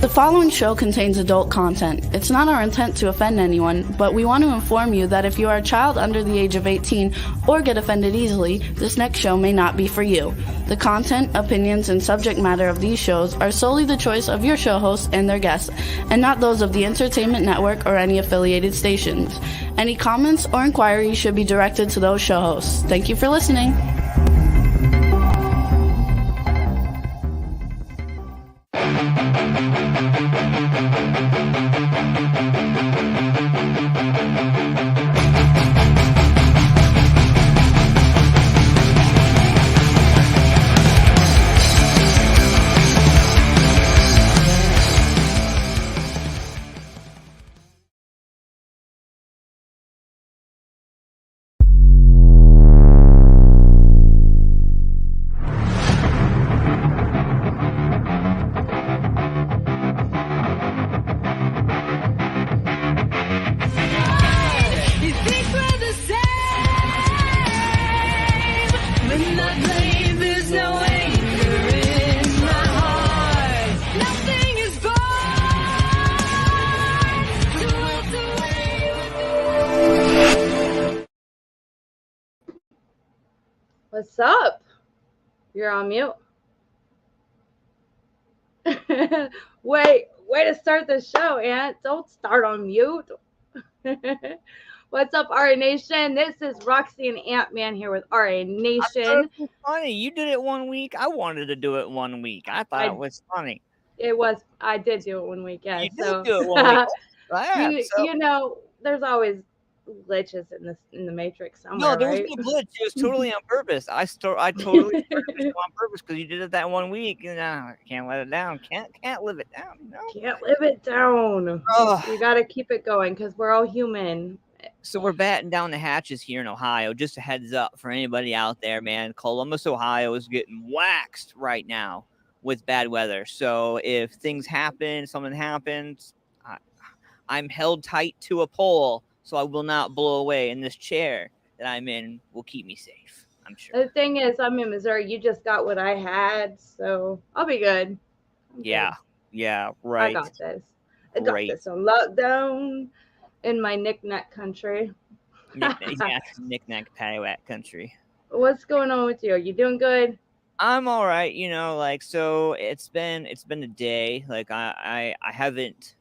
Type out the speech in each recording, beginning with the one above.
The following show contains adult content. It's not our intent to offend anyone, but we want to inform you that if you are a child under the age of 18 or get offended easily, this next show may not be for you. The content, opinions, and subject matter of these shows are solely the choice of your show hosts and their guests, and not those of the Entertainment Network or any affiliated stations. Any comments or inquiries should be directed to those show hosts. Thank you for listening. What's up? You're on mute. Way to start the show, Aunt. Don't start on mute. What's up, RA Nation? This is Roxy and Ant-Man here with RA Nation. It was funny. You did it 1 week. I wanted to do it 1 week. I thought it was funny. I did do it 1 week, yeah. You did do it 1 week. You know, there's always glitches in the Matrix somewhere. No, there was right? no glitch. It was totally on purpose. I totally on purpose because you did it that 1 week, and I can't let it down. Can't live it down. You know? Can't live it down. Oh. You got to keep it going because we're all human. So we're batting down the hatches here in Ohio. Just a heads up for anybody out there, man. Columbus, Ohio is getting waxed right now with bad weather. So if things happen, something happens, I'm held tight to a pole. So I will not blow away, and this chair that I'm in will keep me safe, I'm sure. The thing is, I'm in Missouri. You just got what I had, so I'll be good. Yeah, right. I got this. I got this on lockdown in my knick-knack country. Knick-knack paddywhack country. What's going on with you? Are you doing good? I'm all right, you know, like, so it's been a day. Like, I haven't...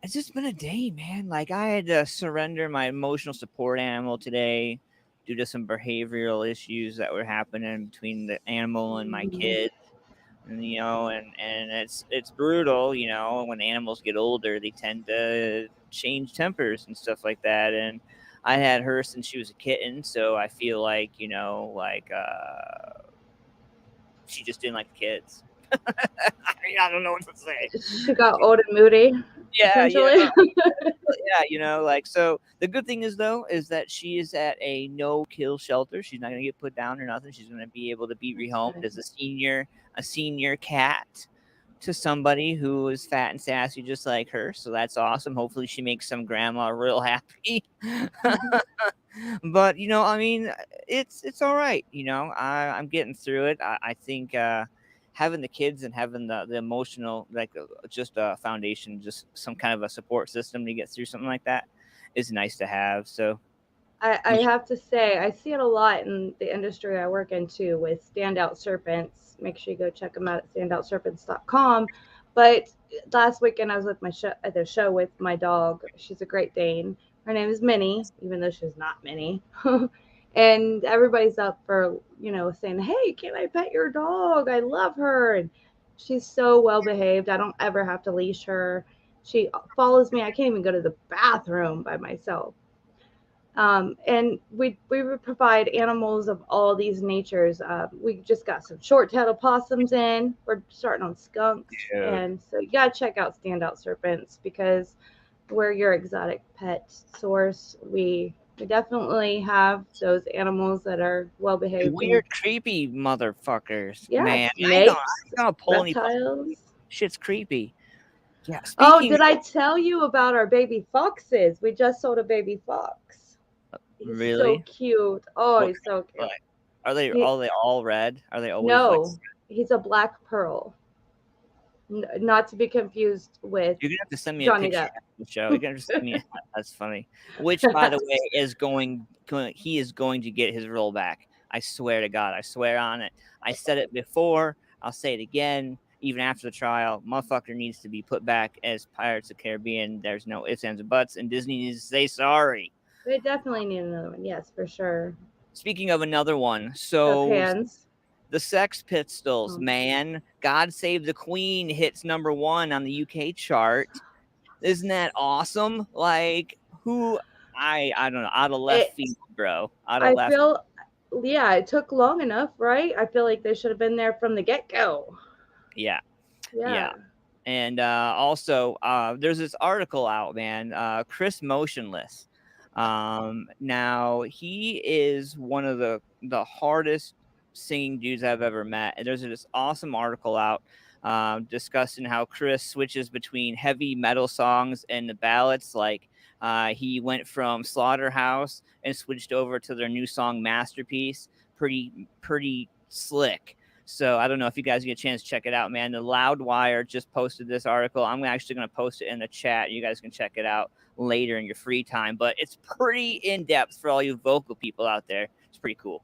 It's just been a day, man. Like, I had to surrender my emotional support animal today due to some behavioral issues that were happening between the animal and my kid. And, you know, and it's brutal, you know, when animals get older, they tend to change tempers and stuff like that. And I had her since she was a kitten, so I feel like, you know, like she just didn't like the kids. I don't know what to say. She got old and moody. Yeah, you know, like, so the good thing is, though, is that she is at a no-kill shelter. She's not going to get put down or nothing. She's going to be able to be rehomed as a senior cat to somebody who is fat and sassy just like her. So that's awesome. Hopefully she makes some grandma real happy. But, you know, I mean, it's all right. You know, I'm getting through it. I think having the kids and having the emotional, like, just a foundation, just some kind of a support system to get through something like that is nice to have. So I have to say, I see it a lot in the industry I work in too with Standout Serpents. Make sure you go check them out at standoutserpents.com. But last weekend I was at the show with my dog. She's a Great Dane. Her name is Minnie, even though she's not Minnie. And everybody's up for, you know, saying, hey, can I pet your dog? I love her. And she's so well behaved. I don't ever have to leash her. She follows me. I can't even go to the bathroom by myself. And we would provide animals of all these natures. We just got some short-tailed opossums in. We're starting on skunks. Yeah. And so you got to check out Standout Serpents because we're your exotic pet source. We definitely have those animals that are well behaved. Weird, creepy motherfuckers. Yeah, man. Snakes, I'm gonna pull reptiles. Shit's creepy. Yeah. Did I tell you about our baby foxes? We just sold a baby fox. He's really? So cute. Oh, he's so cute. Are they all red? Are they always? No, he's a black pearl. Not to be confused with You're gonna have to send me a Johnny picture Depp. after the show. You're gonna have to send me that's funny. Which, by the way, he is going to get his role back. I swear to God. I swear on it. I said it before. I'll say it again. Even after the trial, motherfucker needs to be put back as Pirates of the Caribbean. There's no ifs, ands, or buts, and Disney needs to say sorry. They definitely need another one. Yes, for sure. Speaking of another one, Of so hands. the Sex Pistols, Oh. man, God Save the Queen hits #1 on the UK chart. Isn't that awesome? Like, who I don't know, out of left field, bro. Out of I left. feel, yeah, it took long enough, right? I feel like they should have been there from the get-go. Yeah. Yeah. And also, there's this article out, man. Chris Motionless. Now he is one of the hardest singing dudes I've ever met. And there's this awesome article out discussing how Chris switches between heavy metal songs and the ballads. Like he went from Slaughterhouse and switched over to their new song Masterpiece. Pretty slick. So I don't know if you guys get a chance to check it out, man. The Loudwire just posted this article. I'm actually going to post it in the chat. You guys can check it out later in your free time, but it's pretty in depth for all you vocal people out there. It's pretty cool.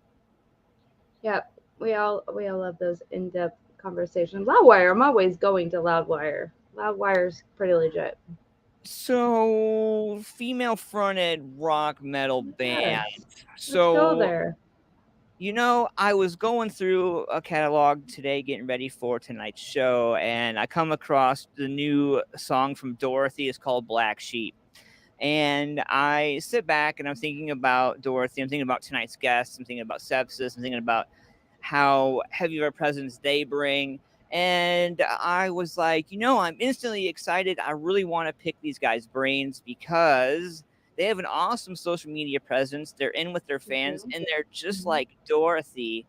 Yeah, we all love those in-depth conversations. Loudwire, I'm always going to Loudwire. Loudwire's pretty legit. So, female fronted rock metal band. Let's go there. You know, I was going through a catalog today, getting ready for tonight's show, and I come across the new song from Dorothy. It's called Black Sheep. And I sit back and I'm thinking about Dorothy. I'm thinking about tonight's guests. I'm thinking about Sepsis. I'm thinking about how heavy of a presence they bring. And I was like, you know, I'm instantly excited. I really want to pick these guys' brains because they have an awesome social media presence. They're in with their fans, and they're just like Dorothy.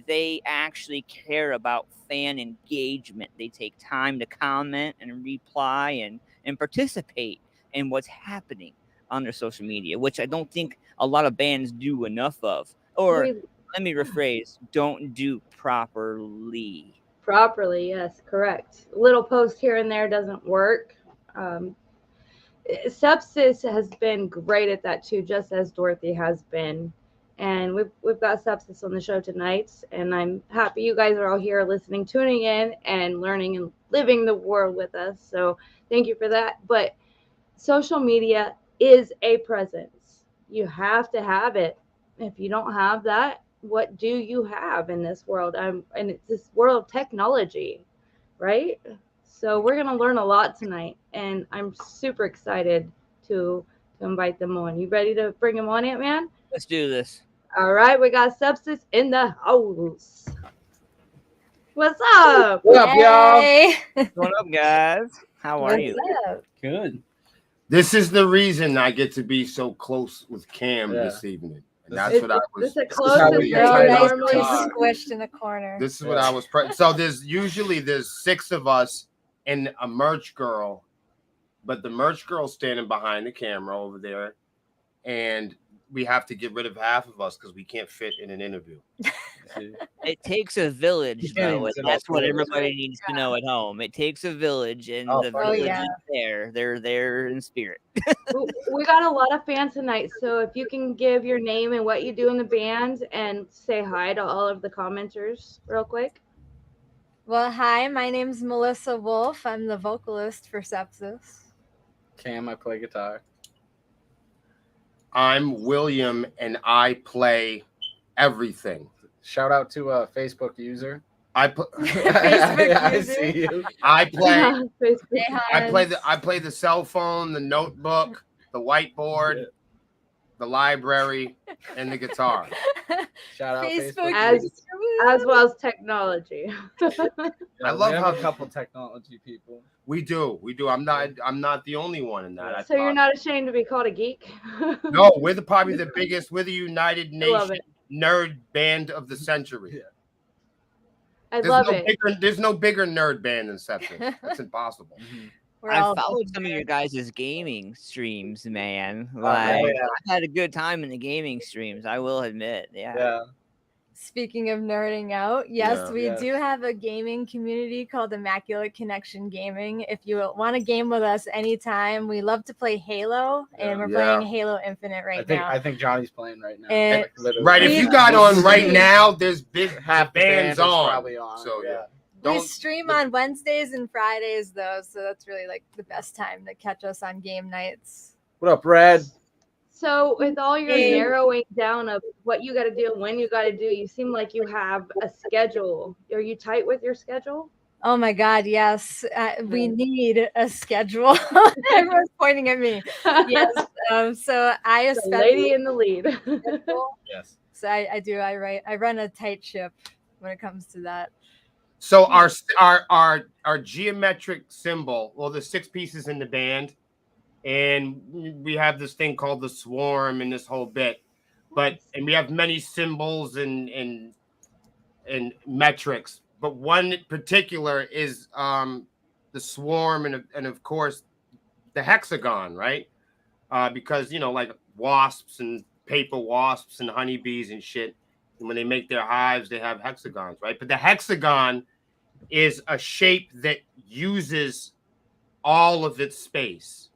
They actually care about fan engagement. They take time to comment and reply and participate in what's happening on their social media, which I don't think a lot of bands do enough of. Or let me rephrase, don't do properly. Properly, yes, correct. A little post here and there doesn't work. Sepsis has been great at that too, just as Dorothy has been. And we've got Sepsis on the show tonight, and I'm happy you guys are all here listening, tuning in, and learning and living the world with us. So thank you for that. But social media is a presence. You have to have it. If you don't have that, what do you have in this world? And it's this world of technology, right? So we're going to learn a lot tonight, and I'm super excited to invite them on. You ready to bring them on, Ant-Man? Let's do this. All right, we got Sepsis in the house. What's up? What up, y'all? What's up, guys? How are you? Good. This is the reason I get to be so close with Cam this evening. And that's what I was. This is this is how we get tied up. Nicely squished in a corner. This is what I was. So there's 6 of us and a merch girl, but the merch girl's standing behind the camera over there, and we have to get rid of half of us because we can't fit in an interview. It takes a village, though, and that's what everybody needs to know at home. It takes a village, and the village is there. They're there in spirit. We got a lot of fans tonight, so if you can give your name and what you do in the band and say hi to all of the commenters real quick. Well, hi, my name's Melissa Wolf. I'm the vocalist for Sepsis. Cam, I play guitar. I'm William, and I play everything. Shout out to a Facebook user. I see you. I play. Facebook. I play the cell phone, the notebook, the whiteboard, the library, and the guitar. Shout out Facebook. As well as technology. I love how a couple technology people. We do. I'm not the only one in that. So you're not ashamed to be called a geek? No, we're probably the biggest. We're the United Nations nerd band of the century. Yeah. I love it. There's no bigger nerd band than Sepsis. That's impossible. I followed some of your guys' gaming streams, man. Like, I've had a good time in the gaming streams, I will admit. Yeah. Speaking of nerding out, yes, Yeah. we Yes. do have a gaming community called Immaculate Connection Gaming. If you want to game with us anytime, we love to play Halo, and we're Yeah. playing Halo Infinite right now. I think Johnny's playing right now. And- Like, literally. Right, if you got on right now, there's big half the band bands is on. probably on. So yeah. We Don't stream on Wednesdays and Fridays, though, so that's really like the best time to catch us on game nights. What up, Red? So with all your Hey. narrowing down of what you got to do and when you got to do, you seem like you have a schedule. Are you tight with your schedule? Oh my God, yes. We need a schedule. Everyone's pointing at me. Yes. So I The especially lady in the lead. Yes. So I do. I run a tight ship when it comes to that. So our geometric symbol, well, there's 6 pieces in the band, and we have this thing called the swarm and this whole bit, and we have many symbols and metrics, but one in particular is the swarm and of course the hexagon, right? Because like wasps and paper wasps and honeybees and shit, and when they make their hives, they have hexagons, right? But the hexagon is a shape that uses all of its space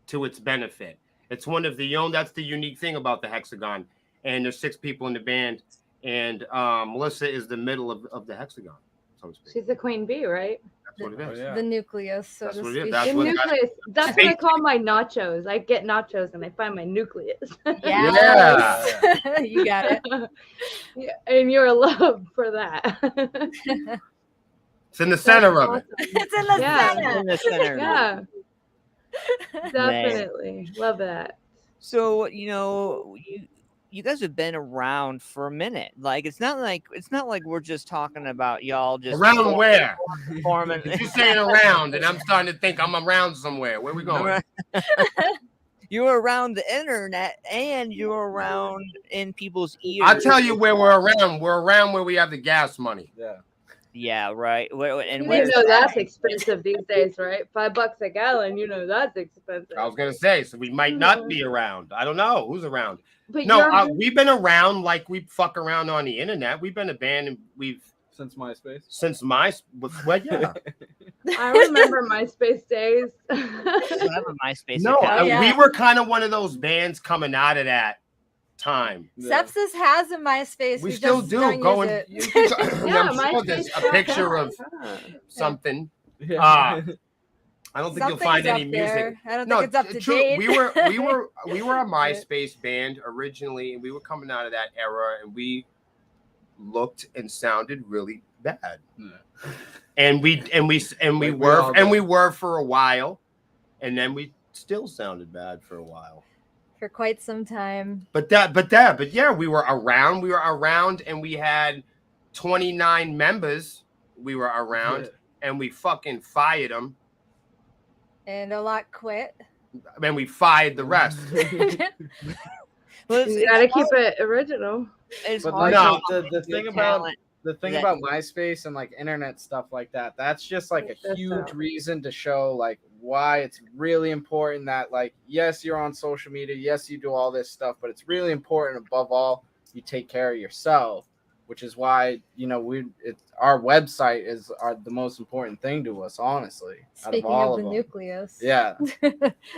to its benefit. It's one of that's the unique thing about the hexagon. And there's 6 people in the band, and Melissa is the middle of the hexagon, so to speak. She's the queen bee, right? That's what it is. Yeah. The nucleus, so That's to what it is. speak. That's The what- nucleus. That's what I call my nachos. I get nachos and I find my nucleus. Yes. You got it. Yeah, and you're love for that. It's in the center of it. It's in the Yeah. center. In the center. Yeah, definitely love that. So you guys have been around for a minute. Like it's not like we're just talking about y'all just Around where? forming. You're saying around, and I'm starting to think I'm around somewhere. Where we going? You're around the internet and you're around in people's ears. I'll tell you where we're around. We're around where we have the gas money. Yeah. Yeah, right. And You where's know that? that's expensive these days, right? $5 a gallon. You know that's expensive. I was gonna say, so we might not be around. I don't know who's around. But No, we've been around like we fuck around on the internet. We've been a band, and Since MySpace. since yeah. I remember MySpace days. You have a MySpace No, account. yeah. we were kind of one of those bands coming out of that time. Yeah. Sepsis has a MySpace. We still just do. don't Go use and it. you can go, Yeah, I'm sure there's a picture of something. Yeah. I don't think you'll Something's find any up music. there. I don't No, think it's up to true. date. We were a MySpace band originally, and we were coming out of that era, and we looked and sounded really bad. Yeah. And we We all did. were for a while, and then we still sounded bad for a while. For quite some time. But yeah, we were around, and we had 29 members. We were around, and we fucking fired them, And a lot quit. and we fired the rest. Well, it's You gotta keep it original. it's But hard like to the thing get about talent. the thing that- about MySpace and like internet stuff like that, that's just like a That's huge so. reason to show like why it's really important that like yes, you're on social media, yes, you do all this stuff, but it's really important above all you take care of yourself, which is why our website is the most important thing to us, honestly. Speaking all of the them. nucleus. Yeah.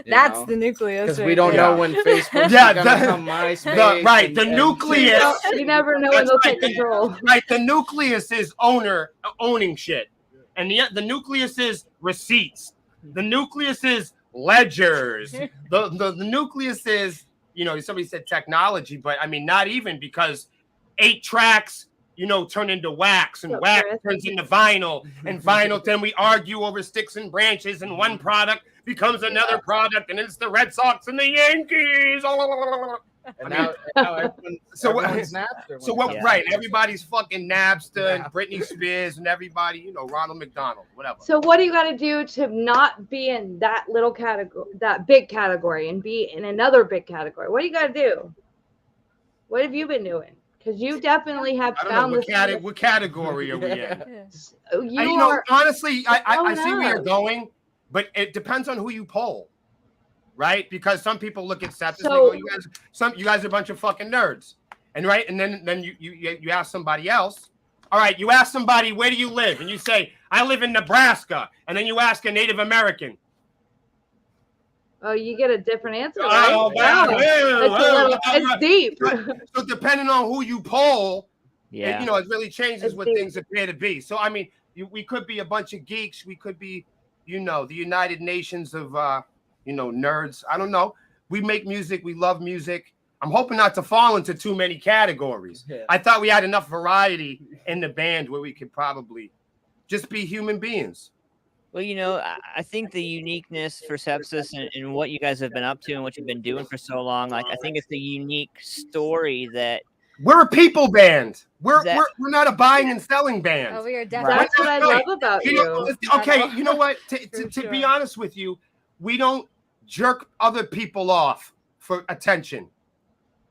That's the nucleus. Because right we don't there. know when Facebook's Yeah, gonna the- come MySpace. the nucleus. You never know when That's they'll right. take control. Right, the nucleus is owning shit, and the nucleus is receipts. The nucleus is ledgers. The nucleus is somebody said technology, but I mean not even, because 8 tracks turn into wax, and So wax Chris- turns into vinyl, and vinyl. Then we argue over sticks and branches, and one product becomes another product, and it's the Red Sox and the Yankees. And now everyone's So what- everyone's Napster. So when what? it comes Right, to everybody's fucking Napster and Yeah. Britney Spears and everybody, Ronald McDonald, whatever. So what do you got to do to not be in that little category, that big category, and be in another big category? What do you got to do? What have you been doing? Because you definitely have I don't found know this. what category are we in? Yeah. You I, are. honestly, I growing see where you're up. going, but it depends on who you poll, right? Because some people look at Sepsis and So- they go, you guys are a bunch of fucking nerds. And then you ask somebody else. All right, you ask somebody, where do you live? And you say, I live in Nebraska. And then you ask a Native American. Oh, you get a different answer, Oh, right? It's deep. So depending on who you poll, Yeah. it really changes It's what deep. things appear to be. So, I mean, we could be a bunch of geeks. We could be, the United Nations of, nerds. I don't know. We make music. We love music. I'm hoping not to fall into too many categories. Yeah. I thought we had enough variety in the band where we could probably just be human beings. Well, I think the uniqueness for Sepsis and what you guys have been up to and what you've been doing for so long, like I think it's a unique story that we're a people band. We're not a buying and selling band. Oh, we are definitely. That's what I love about you. Okay, you know what? To be honest with you, we don't jerk other people off for attention.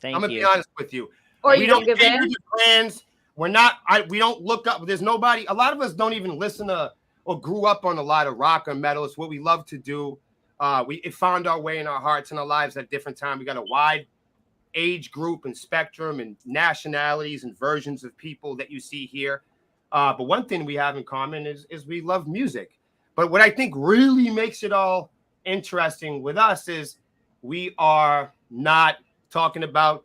I'm gonna be honest with you. Or we you don't give in. Brands. We're not. We don't look up. There's nobody. A lot of us don't even listen to or grew up on a lot of rock or metal. It's what we love to do. It found our way in our hearts and our lives at different times. We got a wide age group and spectrum and nationalities and versions of people that you see here. But one thing we have in common is we love music. But what I think really makes it all interesting with us is we are not talking about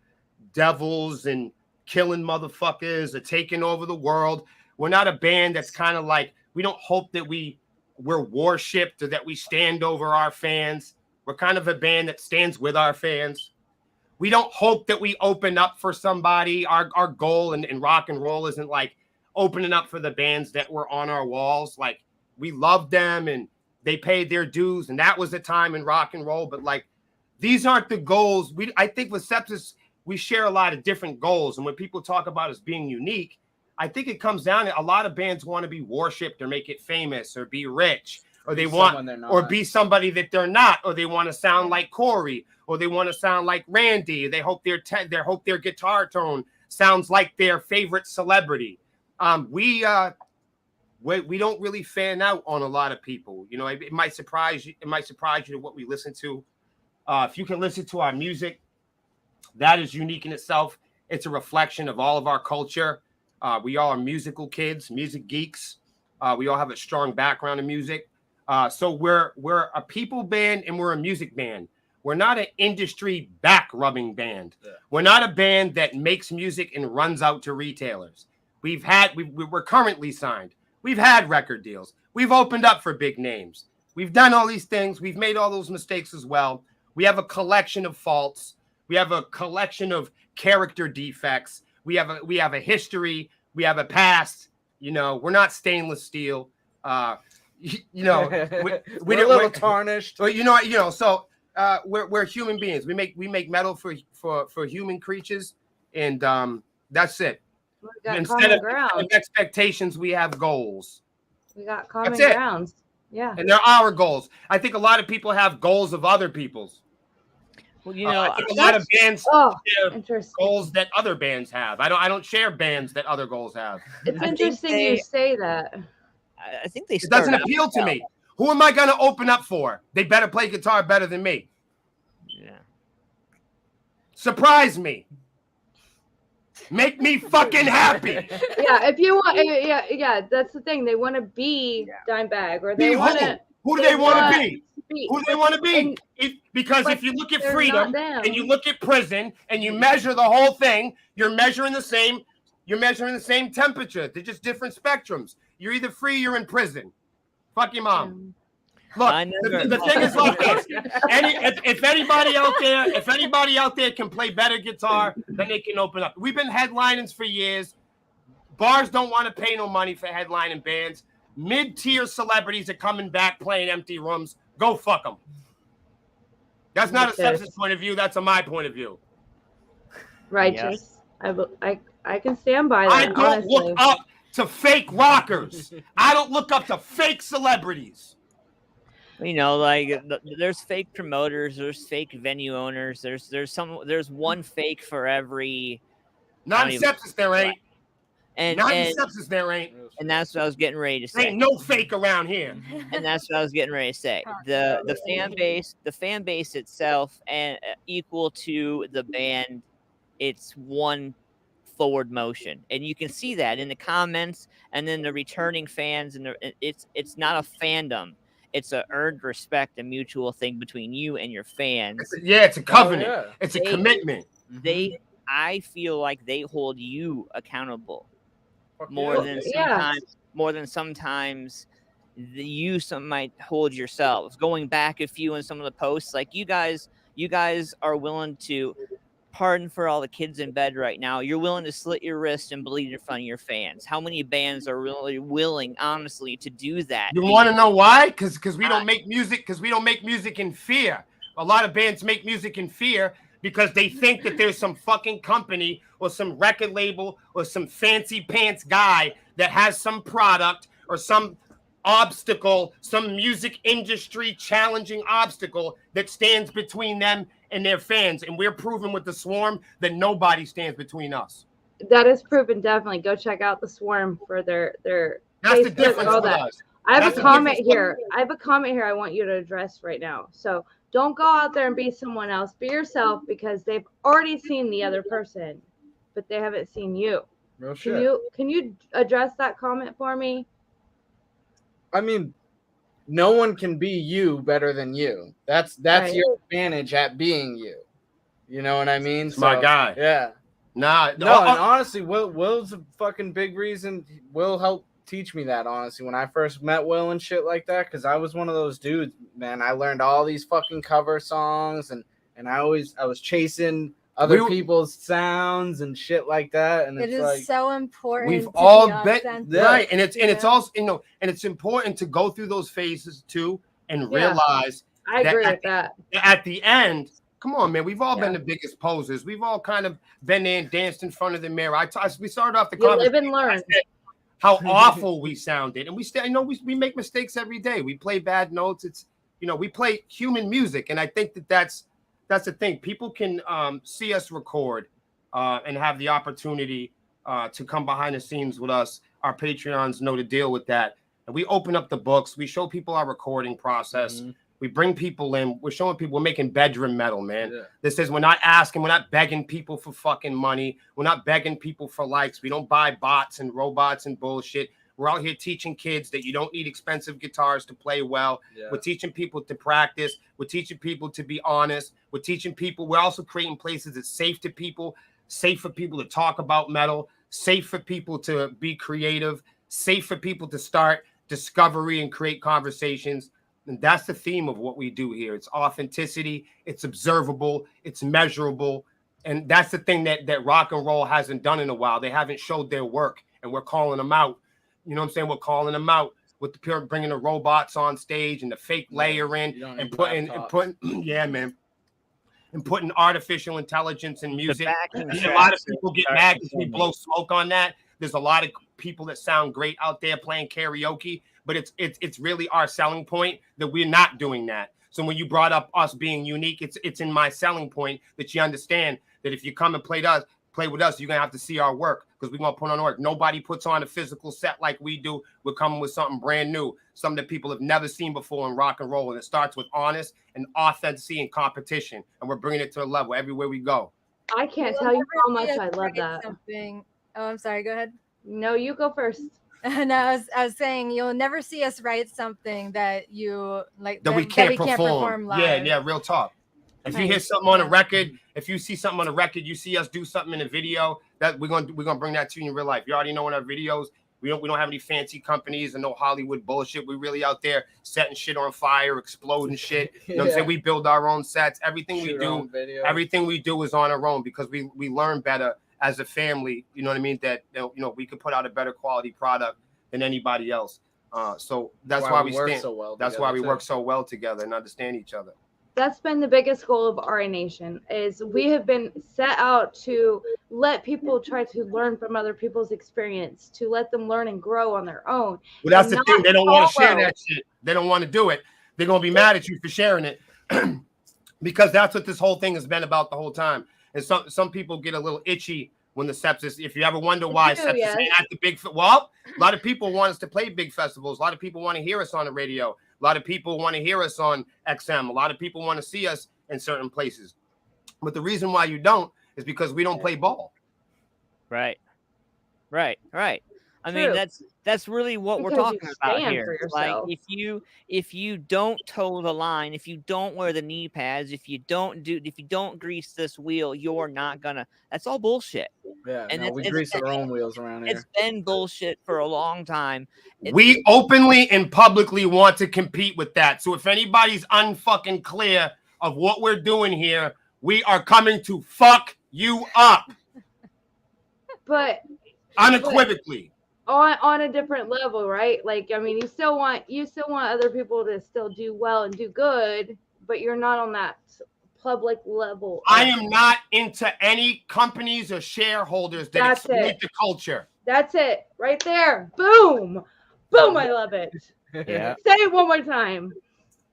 devils and killing motherfuckers or taking over the world. We're not a band that's kind of like, we don't hope that we're worshipped or that we stand over our fans. We're kind of a band that stands with our fans. We don't hope that we open up for somebody. Our goal in rock and roll isn't like opening up for the bands that were on our walls. Like, we love them and they paid their dues, and that was the time in rock and roll. But like, these aren't the goals. I think with Sepsis, we share a lot of different goals. And when people talk about us being unique, I think it comes down to a lot of bands want to be worshipped or make it famous or be rich, or they want or be somebody that they're not, or they want to sound like Corey, or they want to sound like Randy. They hope their guitar tone sounds like their favorite celebrity. We don't really fan out on a lot of people. It might surprise you. It might surprise you to what we listen to. If you can listen to our music, that is unique in itself. It's a reflection of all of our culture. We all are musical kids, music geeks. We all have a strong background in music. So we're a people band and we're a music band. We're not an industry back rubbing band. Yeah. We're not a band that makes music and runs out to retailers. We're currently signed. We've had record deals. We've opened up for big names. We've done all these things. We've made all those mistakes as well. We have a collection of faults. We have a collection of character defects. We have a history. We have a past. We're not stainless steel. We're a little tarnished. But so we're human beings. We make metal for human creatures, and that's it. Instead of expectations, we have goals. We got common grounds. Yeah. And they're our goals. I think a lot of people have goals of other people's. Well, I think a lot of bands share goals that other bands have. I don't share bands that other goals have. It's interesting you say that. I think it doesn't appeal to me. Who am I going to open up for? They better play guitar better than me. Yeah. Surprise me. Make me fucking happy. Yeah, if you want, yeah, that's the thing. They want to be Dimebag, or they want to. Who do they want to be? Who do they want to be? Because if you look at freedom and you look at prison and you measure the whole thing, you're measuring the same temperature. They're just different spectrums. You're either free or you're in prison. Fuck your mom. Look, the thing is like this. If anybody out there can play better guitar, then they can open up. We've been headlining for years. Bars don't want to pay no money for headlining bands. Mid-tier celebrities are coming back playing empty rooms. Go fuck them. That's not a Sepsis point of view. That's my point of view. Righteous. Yes. I can stand by that. I don't look up to fake rockers. I don't look up to fake celebrities. There's fake promoters, there's fake venue owners, there's one fake for every. Not in Sepsis, there ain't. And Sepsis, there ain't. And that's what I was getting ready to say. Ain't no fake around here. And that's what I was getting ready to say. The fan base itself and equal to the band, it's one forward motion, and you can see that in the comments and then the returning fans, and it's not a fandom. It's a earned respect, a mutual thing between you and your fans. It's a covenant. Oh, yeah. It's a commitment. I feel like they hold you accountable Fuck more yeah. than sometimes you might hold yourselves. Going back a few in some of the posts, like you guys are willing to, pardon for all the kids in bed right now, you're willing to slit your wrist and bleed in front of your fans. How many bands are really willing, honestly, to do that? You want to know why? Because we don't make music. Because we don't make music in fear. A lot of bands make music in fear because they think that there's some fucking company or some record label or some fancy pants guy that has some product or some obstacle, some music industry challenging obstacle that stands between them and their fans. And we're proving with the Swarm that nobody stands between us. That is proven, definitely. Go check out the Swarm for their That's Facebook, the difference all with that. us. I have That's a the comment difference. here. I want you to address right now. So don't go out there and be someone else. Be yourself, because they've already seen the other person, but they haven't seen you. Real shit. Can you address that comment for me? I mean, no one can be you better than you. That's Right. your advantage at being you. You know what I mean? It's my guy. Yeah. Nah, No, and honestly, Will's a fucking big reason. Will helped teach me that, honestly, when I first met Will and shit like that, because I was one of those dudes, man. I learned all these fucking cover songs, and I was chasing other people's sounds and shit like that. And It it's is like, so important. we've to all be been authentic, right, and it's you know? also, and it's important to go through those phases too and Yeah. realize I agree with that. at the end. Come on, man. We've all been Yeah. the biggest posers. We've all kind of been there and danced in front of the mirror. We started off the You live conversation. and learn. How awful we sounded, and we still, we make mistakes every day. We play bad notes. It's, we play human music, and I think that's the thing. People can see us record and have the opportunity to come behind the scenes with us. Our Patreons know to deal with that, and we open up the books. We show people our recording process. Mm-hmm. We bring people in. We're showing people we're making bedroom metal, man. Yeah. This is, we're not asking, we're not begging people for fucking money. We're not begging people for likes. We don't buy bots and robots and bullshit. We're out here teaching kids that you don't need expensive guitars to play well. Yeah. We're teaching people to practice. We're teaching people to be honest. We're teaching people. We're also creating places that's safe to people, safe for people to talk about metal, safe for people to be creative, safe for people to start discovery and create conversations. And that's the theme of what we do here. It's authenticity, it's observable, it's measurable. And that's the thing that rock and roll hasn't done in a while. They haven't showed their work, and we're calling them out. You know what I'm saying? We're calling them out with the pure, bringing the robots on stage and the fake layer in and putting, yeah, man. And putting artificial intelligence in music. And a lot of people get mad because we blow smoke on that. There's a lot of people that sound great out there playing karaoke, but it's really our selling point that we're not doing that. So when you brought up us being unique, it's in my selling point that you understand that if you come and play with us, you're gonna have to see our work, because we're gonna put on work. Nobody puts on a physical set like we do. We're coming with something brand new, something that people have never seen before in rock and roll, and it starts with honest and authenticity and competition, and we're bringing it to a level everywhere we go. I can't tell you how much I love that. Something. Oh, I'm sorry. Go ahead. No, you go first. No, I was saying you'll never see us write something that you like that we can't perform live. Yeah, real talk. If you hear something on a record, if you see something on a record, you see us do something in a video, that we're gonna bring that to you in real life. You already know in our videos, we don't have any fancy companies and no Hollywood bullshit. We're really out there setting shit on fire, exploding shit. You know what I'm saying? We build our own sets. Everything we do is on our own, because we learn better as a family. You know what I mean? That we could put out a better quality product than anybody else. So that's why we stand so well. That's why we work so well together and understand each other. That's been the biggest goal of RA Nation, is we have been set out to let people try to learn from other people's experience, to let them learn and grow on their own. Well, that's the thing. They don't want to share that shit. They don't want to do it. They're going to be mad at you for sharing it because that's what this whole thing has been about the whole time. And some people get a little itchy when the Sepsis, if you ever wonder why Sepsis ain't at the big, well, a lot of people want us to play big festivals. A lot of people want to hear us on the radio. A lot of people want to hear us on XM. A lot of people want to see us in certain places. But the reason why you don't is because we don't play ball. Right. Right. I mean, True. that's really what we're Because you talking about stand here. for It's like yourself. if you don't toe the line, if you don't wear the knee pads, if you don't grease this wheel, you're not gonna. That's all bullshit. Yeah, And no, we grease our own wheels around it's here. been bullshit for a long time. We openly and publicly want to compete with that. So if anybody's unfucking clear of what we're doing here, we are coming to fuck you up But unequivocally. on a different level, right? Like, I mean, you still want other people to still do well and do good, but you're not on that public level. I am not into any companies or shareholders that That's exploit it. the culture. That's it, right there. Boom, boom. I love it. Yeah. Say it one more time.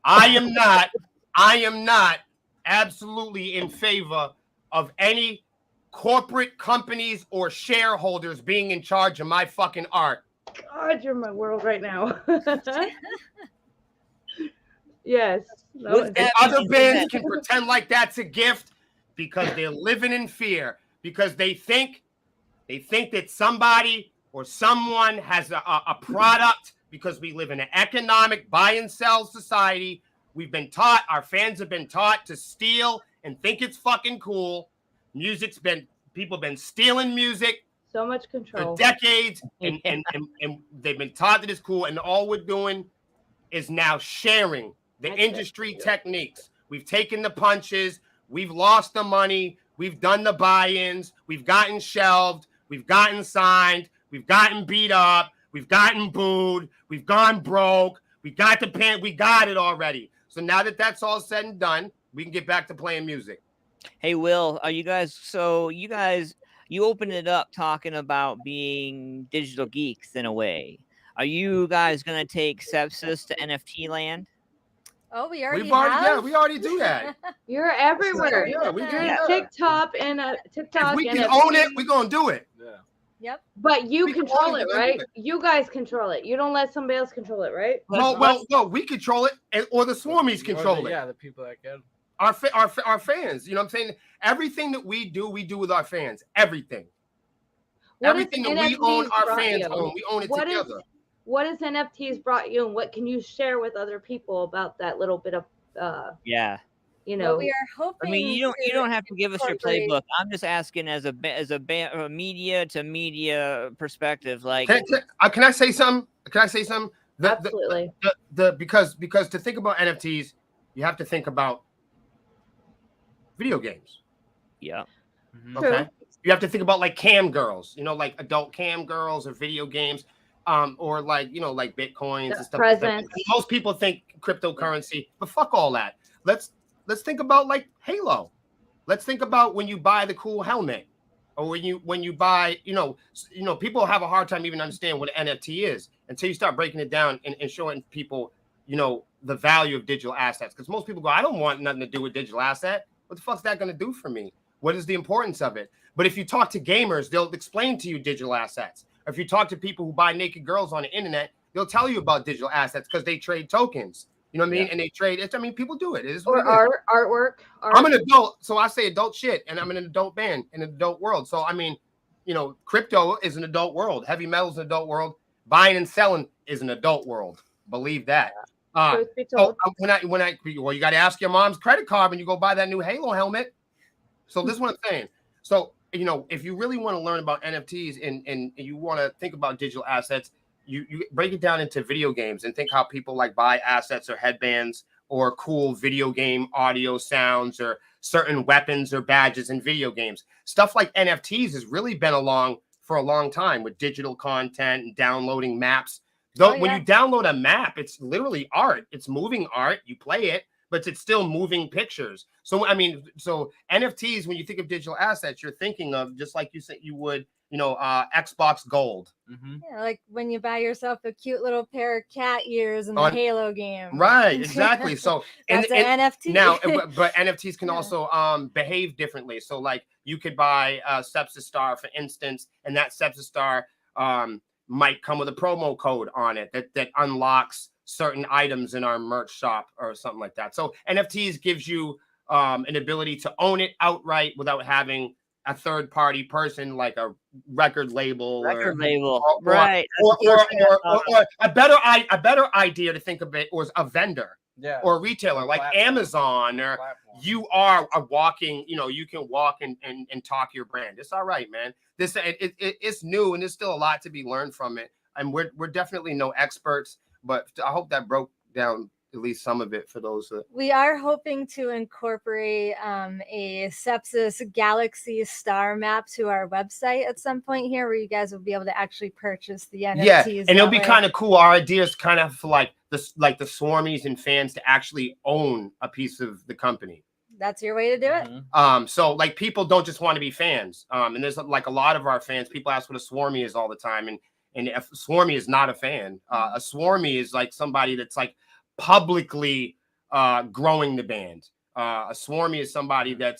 I am not absolutely in favor of any corporate companies or shareholders being in charge of my fucking art. God, you're my world right now. Yes. No, With And that other being bands said- can pretend like that's a gift because they're living in fear, because they think that somebody or someone has a product, because we live in an economic buy and sell society. We've been taught, our fans have been taught to steal and think it's fucking cool. People have been stealing music so much for control. decades, and they've been taught that it's cool, and all we're doing is now sharing the That's it. industry techniques. We've taken the punches, we've lost the money, we've done the buy-ins, we've gotten shelved, we've gotten signed, we've gotten beat up, we've gotten booed, we've gone broke, we got the pen, we got it already. So now that that's all said and done, we can get back to playing music. Hey, Will, are you guys? So you opened it up talking about being digital geeks in a way. Are you guys gonna take Sepsis to NFT land? Oh, we already We already do that. You're everywhere. Yeah, we do You're that. TikTok and TikTok. If we and can own it, we're gonna do it. Yeah. Yep. But you we can control own it, it, right? do it. You guys control it. You don't let somebody else control it, right? Well, we control it, or the swarmies control it. Yeah, the people that get Our fans, you know what I'm saying? Everything that we do with our fans. Everything. Everything that we own, our fans own. We own it together. What has NFTs brought you, and what can you share with other people about that little bit of, Yeah. you Well, know? we are hoping. I mean, you don't have to give us your incorporate- playbook. I'm just asking as a media to media perspective. Like, Can I say something? Can I say something? Absolutely. Because to think about NFTs, you have to think about video games. yeah, True. Okay. You have to think about like cam girls, like adult cam girls or video games, or like like bitcoins and stuff. Presents. Most people think cryptocurrency, but fuck all that. Let's think about like Halo. Let's think about when you buy the cool helmet, or when you buy, people have a hard time even understanding what an NFT is until you start breaking it down and showing people, the value of digital assets. Because most people go, I don't want nothing to do with digital asset. What the fuck's that going to do for me? What is the importance of it? But if you talk to gamers, they'll explain to you digital assets. Or if you talk to people who buy naked girls on the internet, they'll tell you about digital assets because they trade tokens. You know what I mean? Yeah. And they trade it. I mean, people do it. It is Or what it is. artwork. I'm an adult, so I say adult shit, and I'm in an adult band in an adult world. So I mean, crypto is an adult world. Heavy metal is an adult world. Buying and selling is an adult world. Believe that. Truth be told. You got to ask your mom's credit card when you go buy that new Halo helmet. So this is what I'm saying. So if you really want to learn about NFTs and you want to think about digital assets, you break it down into video games and think how people like buy assets or headbands or cool video game audio sounds or certain weapons or badges in video games. Stuff like NFTs has really been along for a long time with digital content and downloading maps. Though when you download a map, it's literally art. It's moving art. You play it, but it's still moving pictures. So I mean, NFTs, when you think of digital assets, you're thinking of just like you said you would, Xbox Gold. Mm-hmm. Yeah, like when you buy yourself a cute little pair of cat ears in the Halo game. Right, exactly. So that's an NFT. Now, but NFTs can also behave differently. So like you could buy a Sepsis star, for instance, and that Sepsis star might come with a promo code on it that unlocks certain items in our merch shop or something like that. So NFTs gives you an ability to own it outright without having a third party person like a record label right? Or a better idea to think of it was a vendor. Yeah. Or a retailer like Amazon, or you are a walking, you can walk and talk your brand. It's all right, man. This it's new and there's still a lot to be learned from it. And we're definitely no experts, but I hope that broke down at least some of it for those. We are hoping to incorporate a Sepsis galaxy star map to our website at some point here, where you guys will be able to actually purchase the NFTs. Yeah, and it'll be kind of cool. Our idea is kind of for like the Swarmies and fans to actually own a piece of the company. That's your way to do it. So like people don't just want to be fans. And there's like a lot of our fans. People ask what a Swarmy is all the time, and a Swarmy is not a fan. A Swarmy is like somebody that's like publicly growing the band. A Swarmy is somebody that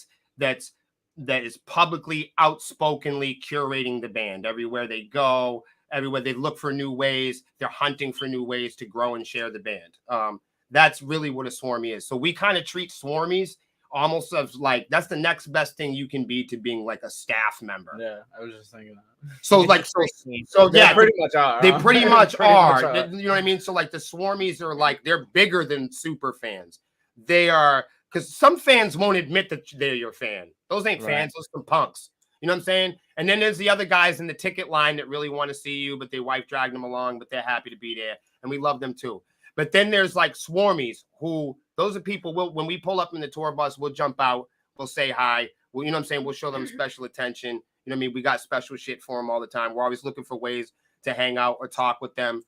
is publicly, outspokenly curating the band. Everywhere they go, everywhere they look for new ways, they're hunting for new ways to grow and share the band. That's really what a Swarmy is. So we kind of treat Swarmies almost as like that's the next best thing you can be to being like a staff member. Yeah, I was just thinking that. So like so they yeah, pretty much are. They pretty much are. You know what I mean? So like the Swarmies are like they're bigger than super fans. They are, because some fans won't admit that they're your fan. Those ain't fans, those are punks. You know what I'm saying? And then there's the other guys in the ticket line that really want to see you, but their wife dragged them along, but they're happy to be there. And we love them too. But then there's like Swarmies, who those are people when we pull up in the tour bus, we'll jump out, we'll say hi. Well, you know what I'm saying? We'll show them special attention. You know what I mean? We got special shit for them all the time. We're always looking for ways to hang out or talk with them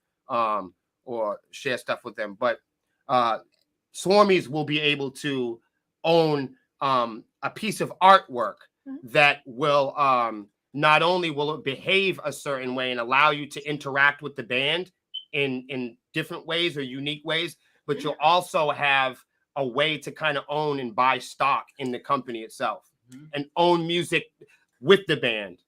or share stuff with them. But Swarmies will be able to own a piece of artwork that will not only will it behave a certain way and allow you to interact with the band in different ways or unique ways, but you'll also have a way to kind of own and buy stock in the company itself and own music with the band.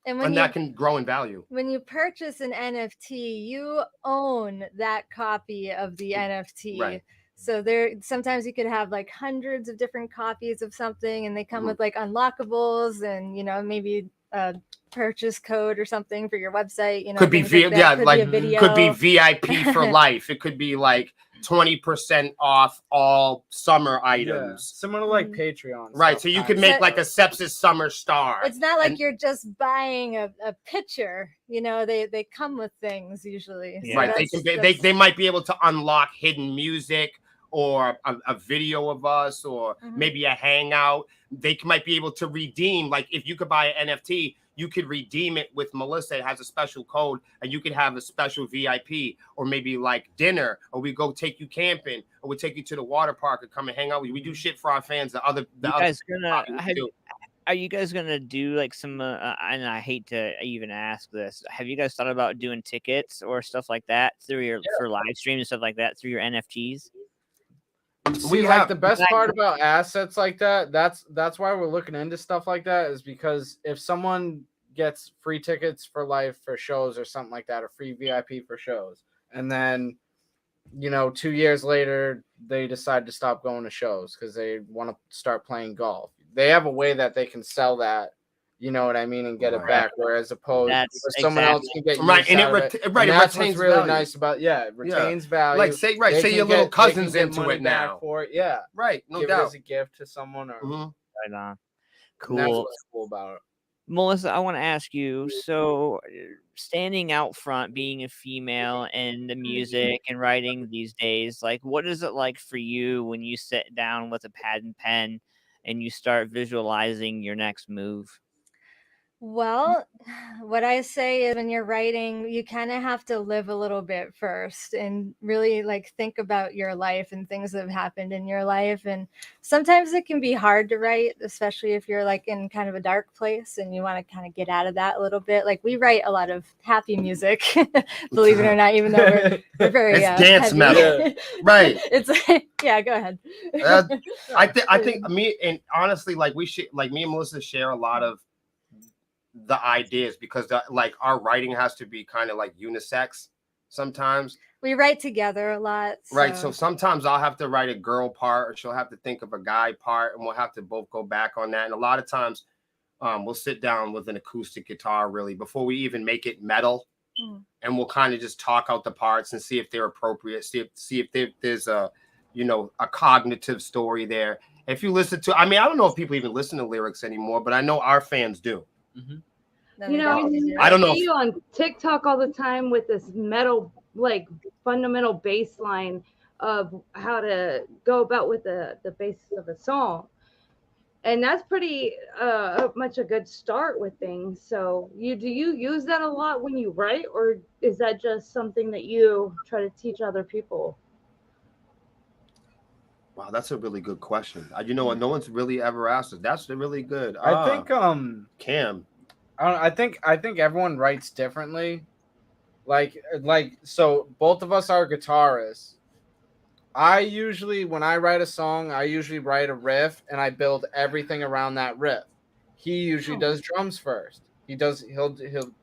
And that can grow in value. When you purchase an NFT, you own that copy of the NFT. Right. So sometimes you could have like hundreds of different copies of something, and they come with like unlockables and maybe a purchase code or something for your website. Could be could be VIP for life. It could be like 20% off all summer items. Similar to like Patreon. Right. So you could make like a Sepsis summer star. It's not like you're just buying a picture. They come with things usually. So right. They might be able to unlock hidden music or a video of us or maybe a hangout. They might be able to redeem, like if you could buy an NFT, you could redeem it with Melissa. It has a special code and you could have a special VIP or maybe like dinner, or we go take you camping, or we take you to the water park and come and hang out with you. We do shit for our fans. Are you guys gonna do like some? And I hate to even ask this. Have you guys thought about doing tickets or stuff like that through for live streams and stuff like that through your NFTs? The best part about assets like that, that's why we're looking into stuff like that, is because if someone gets free tickets for life for shows or something like that, or free VIP for shows, and then 2 years later they decide to stop going to shows because they want to start playing golf, they have a way that they can sell that, you know what I mean, and get it back. Whereas opposed to someone else can get use and out of it. Right, and that's what's really value. Nice about it retains value. Like say your little cousin's into it now. For it. Yeah, right, no give doubt. it as a gift to someone. Or right on. Cool. That's what's cool about it. Melissa, I want to ask you, so standing out front, being a female in the music and writing these days, like what is it like for you when you sit down with a pad and pen and you start visualizing your next move? Well, what I say is when you're writing, you kind of have to live a little bit first and really like think about your life and things that have happened in your life. And sometimes it can be hard to write, especially if you're like in kind of a dark place and you want to kind of get out of that a little bit. Like we write a lot of happy music, believe it or not, even though we're very it's dance heavy. Metal, right? It's yeah. Go ahead. I think me and honestly, like me and Melissa share a lot of the ideas because our writing has to be kind of like unisex sometimes. We write together a lot. Right. So sometimes I'll have to write a girl part, or she'll have to think of a guy part, and we'll have to both go back on that. And a lot of times we'll sit down with an acoustic guitar really before we even make it metal, and we'll kind of just talk out the parts and see if they're appropriate. See if there's a a cognitive story there. If you listen to, I mean, I don't know if people even listen to lyrics anymore, but I know our fans do. You know, I don't know see you on TikTok all the time with this metal, like fundamental bass line of how to go about with the basis of a song. And that's pretty much a good start with things. So do you use that a lot when you write, or is that just something that you try to teach other people? Wow, that's a really good question. You know what? No one's really ever asked it. That's really good. I think Cam. I think everyone writes differently. Like so both of us are guitarists. I usually, when I write a song, I usually write a riff and I build everything around that riff. He usually does drums first. He'll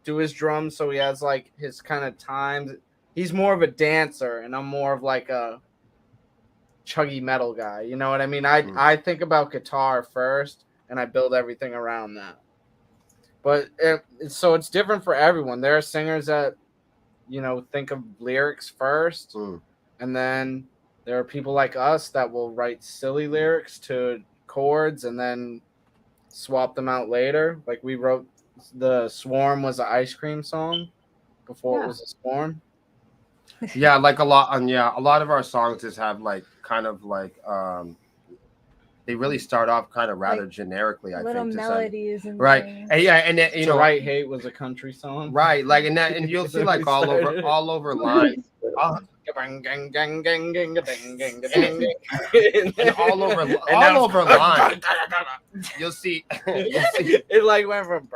do his drums, so he has like his kind of times. He's more of a dancer and I'm more of like a chuggy metal guy. You know what I mean? I think about guitar first and I build everything around that. But so it's different for everyone. There are singers that think of lyrics first, and then there are people like us that will write silly lyrics to chords and then swap them out later. Like we wrote the Swarm was an ice cream song before it was a storm. Yeah, like a lot of our songs just have like kind of like they really start off kind of rather generically, I little think. melodies and right. things. And yeah, and then, To Write Hate was a country song. right, like and you'll see like all over lines. And all over line, you'll see it like went from.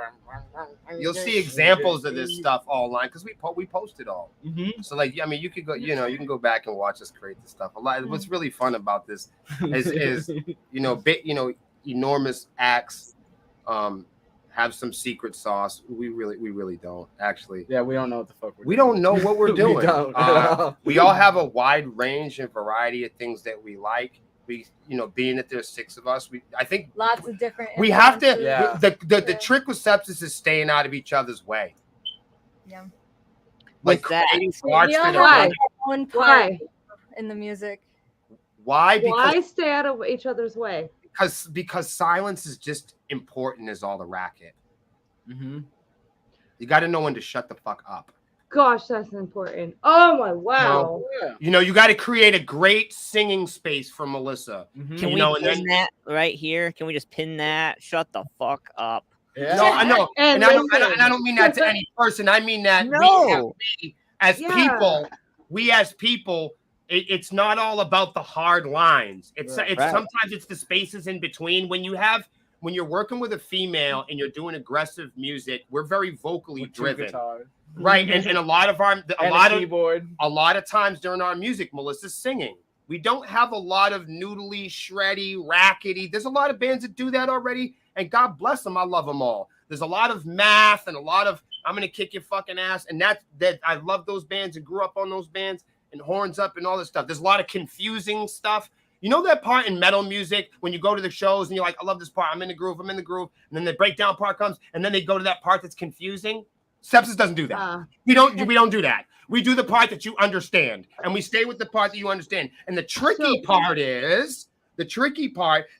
You'll see examples of this stuff online because we post it all. So like, I mean, you could go, you can go back and watch us create this stuff. A lot. What's really fun about this is enormous acts have some secret sauce. We really don't actually. Yeah, we don't know what the fuck we're doing. We don't know what we're doing. We don't. We all have a wide range and variety of things that we like. We, being that there's 6 of us, I think lots of different. We have to. Yeah. The trick with Sepsis is staying out of each other's way. Yeah. Like that? creating We all parts have that are our own part in the music. why? Why stay out of each other's way? Because silence is just important as all the racket. Mm-hmm. You got to know when to shut the fuck up. Gosh, that's important. Oh my wow. Well, yeah. You got to create a great singing space for Melissa. Mm-hmm. Can we pin that right here? Can we just pin that? Shut the fuck up. Yeah. No, I know, And I listen. don't mean that to any person. I mean that we as people, it's not all about the hard lines. It's sometimes it's the spaces in between. When you're working with a female and you're doing aggressive music, we're very vocally driven, right? And a lot of keyboard. A lot of times during our music, Melissa's singing. We don't have a lot of noodly, shreddy, rackety. There's a lot of bands that do that already, and God bless them. I love them all. There's a lot of math and a lot of I'm gonna kick your fucking ass, and that I love those bands and grew up on those bands and Horns Up and all this stuff. There's a lot of confusing stuff. You know that part in metal music when you go to the shows and you're like, I love this part. I'm in the groove. And then the breakdown part comes, and then they go to that part that's confusing. Sepsis doesn't do that. We don't do that. We do the part that you understand, and we stay with the part that you understand. And the tricky part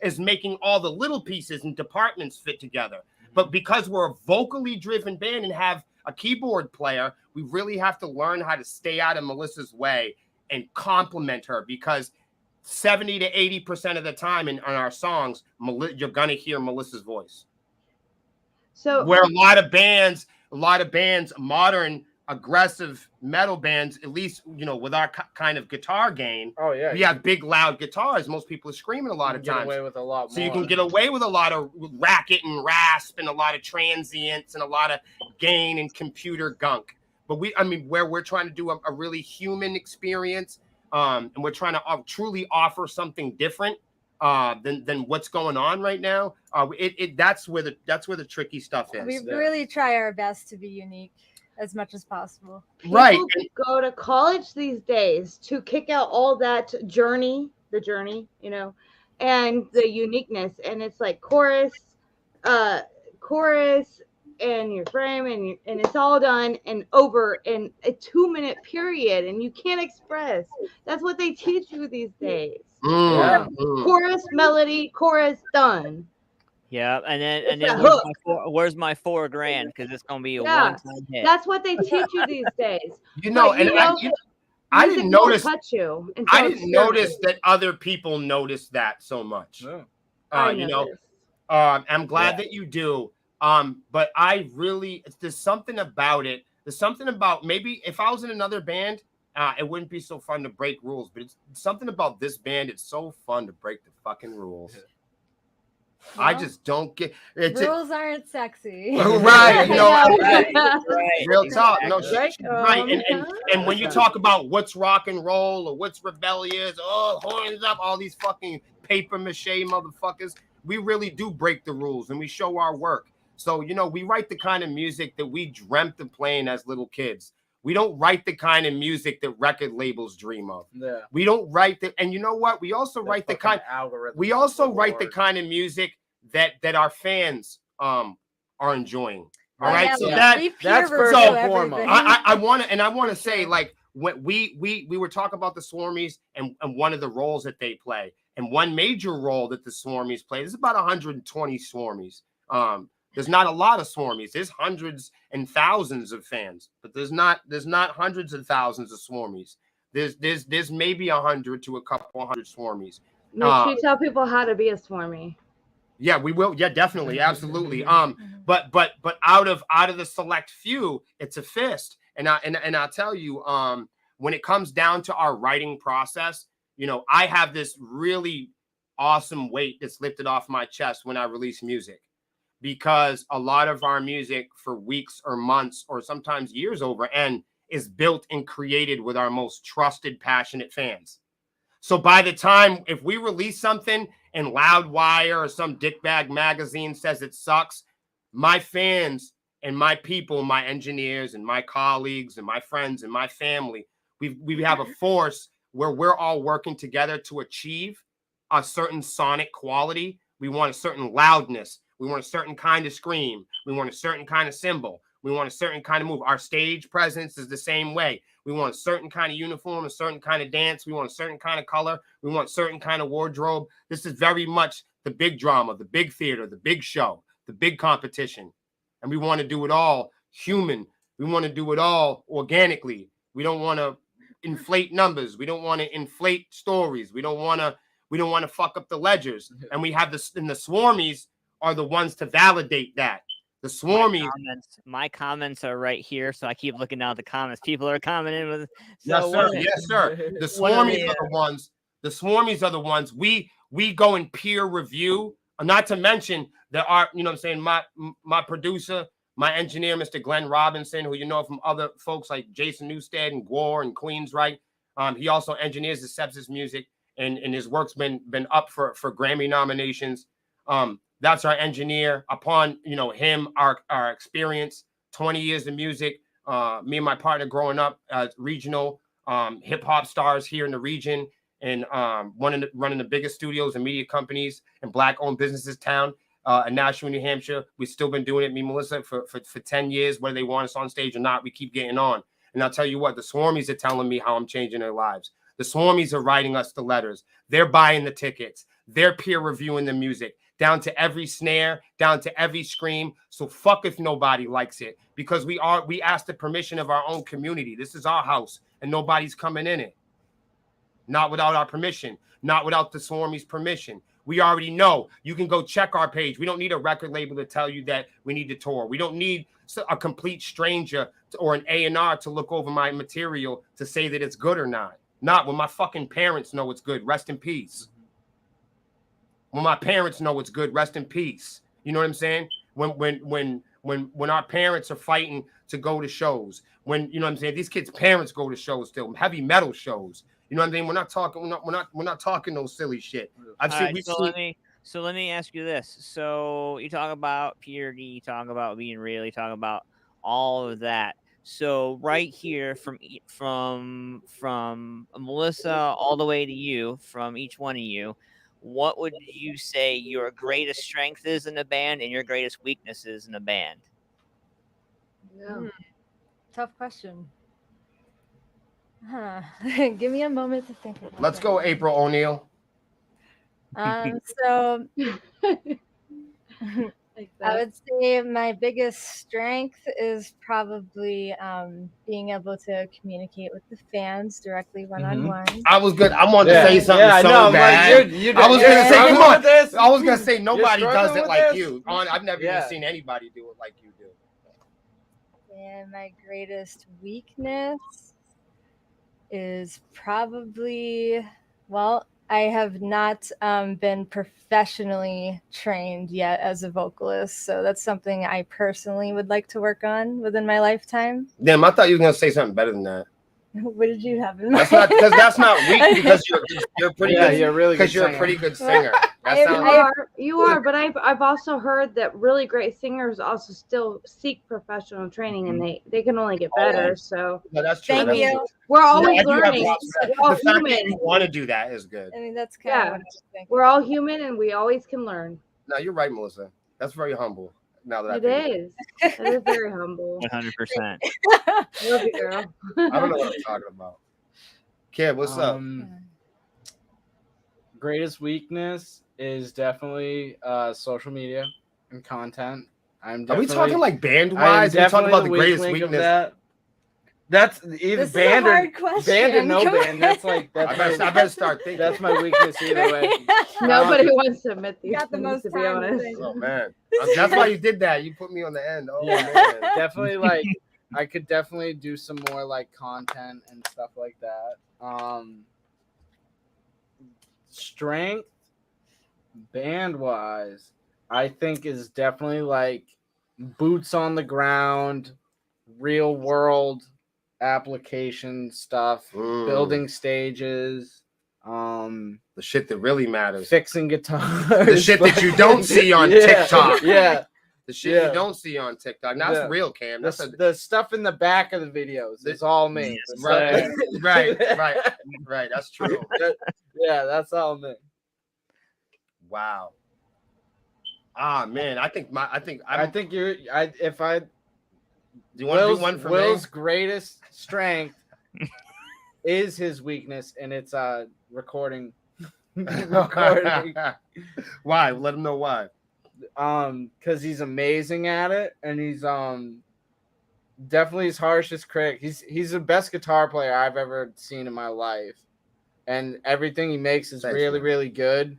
is making all the little pieces and departments fit together. But because we're a vocally driven band and have a keyboard player, we really have to learn how to stay out of Melissa's way and compliment her, because 70 to 80% of the time on our songs, you're gonna hear Melissa's voice. So where a lot of bands, modern aggressive metal bands, at least with our kind of guitar gain, we have big loud guitars. Most people are screaming a lot of times. Get away with a lot more. So you can get away with a lot of racket and rasp and a lot of transients and a lot of gain and computer gunk. But where we're trying to do a really human experience, and we're trying to truly offer something different than what's going on right now. That's where the tricky stuff is. We really try our best to be unique as much as possible. People go to college these days to kick out all that the journey, and the uniqueness. And it's like chorus chorus and your frame and it's all done and over in a 2-minute period, and you can't express. That's what they teach you these days. Yeah. Chorus, melody, chorus, done. Yeah, and It's then a hook. where's my $4,000? Because it's gonna be a Yeah, one-time hit. that's what they teach you these days. You know, But and I music didn't won't notice. touch you until I it's didn't your notice turn. that other people noticed that so much. Yeah. I You know, noticed. I'm glad that you do. But I really, there's something about it. There's something about, maybe if I was in another band, it wouldn't be so fun to break rules. But it's something about this band. It's so fun to break the fucking rules. I Well, just don't get it. rules aren't sexy. Right, you know, Right, real talk. No, exactly. right. And when you talk about what's rock and roll or what's rebellious, oh, horns up, all these fucking paper mache motherfuckers, we really do break the rules and we show our work. So, you know, we write the kind of music that we dreamt of playing as little kids. We don't write the kind of music that record labels dream of. Yeah. We don't write the, and you know what? We also write the kind. We also write the kind of music that our fans are enjoying. All right, yeah, so that's first and foremost. I want to say, like, when we were talking about the Swarmies and one of the roles that they play, and one major role that the Swarmies play. There's about 120 Swarmies. There's not a lot of Swarmies. There's hundreds and thousands of fans, but there's not hundreds and thousands of Swarmies. There's maybe 100 to a couple hundred Swarmies. Make sure you tell people how to be a Swarmy. Yeah, we will. Yeah, definitely, absolutely. But out of the select few, it's a fist. And I'll tell you, when it comes down to our writing process, you know, I have this really awesome weight that's lifted off my chest when I release music, because a lot of our music for weeks or months or sometimes years over end is built and created with our most trusted, passionate fans. So by the time, if we release something and Loudwire or some dickbag magazine says it sucks, my fans and my people, my engineers and my colleagues and my friends and my family, we have a force where we're all working together to achieve a certain sonic quality. We want a certain loudness. We want a certain kind of scream. We want a certain kind of cymbal. We want a certain kind of move. Our stage presence is the same way. We want a certain kind of uniform, a certain kind of dance. We want a certain kind of color. We want a certain kind of wardrobe. This is very much the big drama, the big theater, the big show, the big competition. And we want to do it all human. We want to do it all organically. We don't want to inflate numbers. We don't want to inflate stories. We don't want to fuck up the ledgers. And we have this, and the Swarmies are the ones to validate that. The Swarmies. My comments are right here, so I keep looking down at the comments. People are commenting with. Yes, sir. Yes, sir. The Swarmies are the ones. The Swarmies are the ones we go and peer review. Not to mention there are, you know what I'm saying, my producer, my engineer, Mr. Glenn Robinson, who you know from other folks like Jason Newstead and Gore and Queensryche. He also engineers the Sepsis music, and his work's been up for Grammy nominations. That's our engineer. Upon, you know, him, our experience, 20 years of music, me and my partner growing up as regional hip hop stars here in the region, and running the biggest studios and media companies and black owned businesses town in Nashua, New Hampshire. We've still been doing it, me and Melissa, for 10 years, whether they want us on stage or not. We keep getting on. And I'll tell you what, the Swarmies are telling me how I'm changing their lives. The Swarmies are writing us the letters. They're buying the tickets. They're peer reviewing the music, down to every snare, down to every scream. So fuck if nobody likes it, because we ask the permission of our own community. This is our house, and nobody's coming in it. Not without our permission, not without the Swarmies' permission. We already know. You can go check our page. We don't need a record label to tell you that we need to tour. We don't need a complete stranger or an A&R to look over my material to say that it's good or not. Not when my fucking parents know it's good. Rest in peace. When my parents know it's good, rest in peace. You know what I'm saying? When our parents are fighting to go to shows, when, you know what I'm saying, these kids' parents go to shows still, heavy metal shows. You know what I mean? We're not talking no silly shit. So let me ask you this. So you talk about purity, you talk about being real, you talk about all of that. So right here from Melissa all the way to you, from each one of you, what would you say your greatest strength is in a band and your greatest weaknesses in a band? Yeah. Tough question. Huh. Give me a moment to think about Let's that. go, April O'Neil. So Like I that. would say my biggest strength is probably being able to communicate with the fans directly one-on-one. I was good. I wanted to say something I so know. I'm bad. like, I was you're gonna say, struggling come on. with this? I was gonna say nobody You're does struggling it with like this? you. I've never even Yeah. seen anybody do it like you do. And my greatest weakness is probably, well, I have not been professionally trained yet as a vocalist. So that's something I personally would like to work on within my lifetime. Damn, I thought you were gonna say something better than that. What did you have in mind? That's not because that's not weak because you're pretty Yeah, good. you're really Because good you're a singer. pretty good singer. That I- sounds. You are, but I've also heard that really great singers also still seek professional training, and they can only get better. So No, that's true. Thank That's you. true. we're always I do have learning. props for that. We're all The fact that human. you want to do that is good. I mean, that's kind of Yeah. what I was thinking. We're all human, and we always can learn. No, you're right, Melissa. That's very humble. Now that I It think is. It is very humble. 100%. Love you, girl. I don't know what I'm talking about. Kid, what's up? Greatest weakness is definitely social media and content. Are we talking like band wise? We talking about the greatest weakness. That. That's either This band is a or hard question. band or no Come band. That's like I that's better start thinking. that's my weakness either way. Nobody wants to admit these Got the things, most to be time to honest. think. Oh man, that's why you did that. You put me on the end. Oh Yeah. man. Definitely like I could definitely do some more like content and stuff like that. Strength band wise, I think is definitely like boots on the ground, real world application stuff, building stages, The shit that really matters. fixing guitars. The shit that you don't see on TikTok. Yeah. The shit Yeah. you don't see on TikTok. Now Yeah. that's real, Cam. That's The stuff in the back of the videos is all me. right, right. That's true. Yeah, that's all me. Wow. Ah man, I think you're. If I. Do you want to do one for Will's me? greatest strength is his weakness, and it's recording. Recording. Why? Let him know why. Because he's amazing at it, and he's definitely his harshest critic. He's the best guitar player I've ever seen in my life, and everything he makes is Thanks, really man. really good.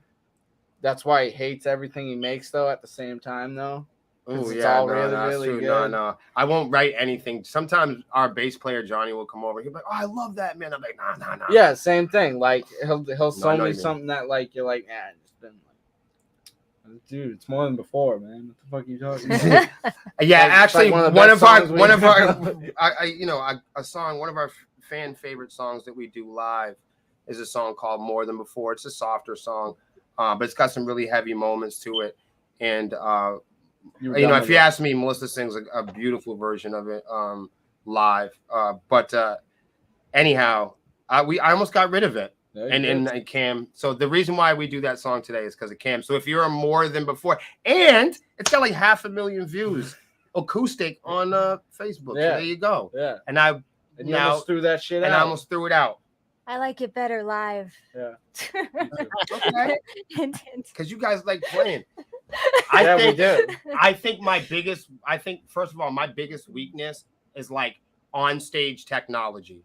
That's why he hates everything he makes, though. At the same time, though. Oh It's yeah, all no, really, that's really true. good. No. I won't write anything. Sometimes our bass player Johnny will come over. He'll be like, "Oh, I love that, man." I'm like, "Nah." Yeah, same thing. Like he'll I know show you me mean. something that like you're like, it's been like, dude, it's more than before, man. What the fuck are you talking about? Yeah, Like, actually, one of the one best of our, songs we- one of our, a song, one of our fan favorite songs that we do live is a song called "More Than Before." It's a softer song, but it's got some really heavy moments to it. And if you ask me, Melissa sings a beautiful version of it live. But anyhow, I almost got rid of it. And Cam. So the reason why we do that song today is because of Cam. So if you're More Than Before, and it's got like 500,000 views, acoustic on Facebook. Yeah. So there you go. Yeah. And I And you almost threw that shit out. and I almost threw it out I like it better live. Yeah. because you guys like playing. We do. I think first of all, my biggest weakness is like on stage technology,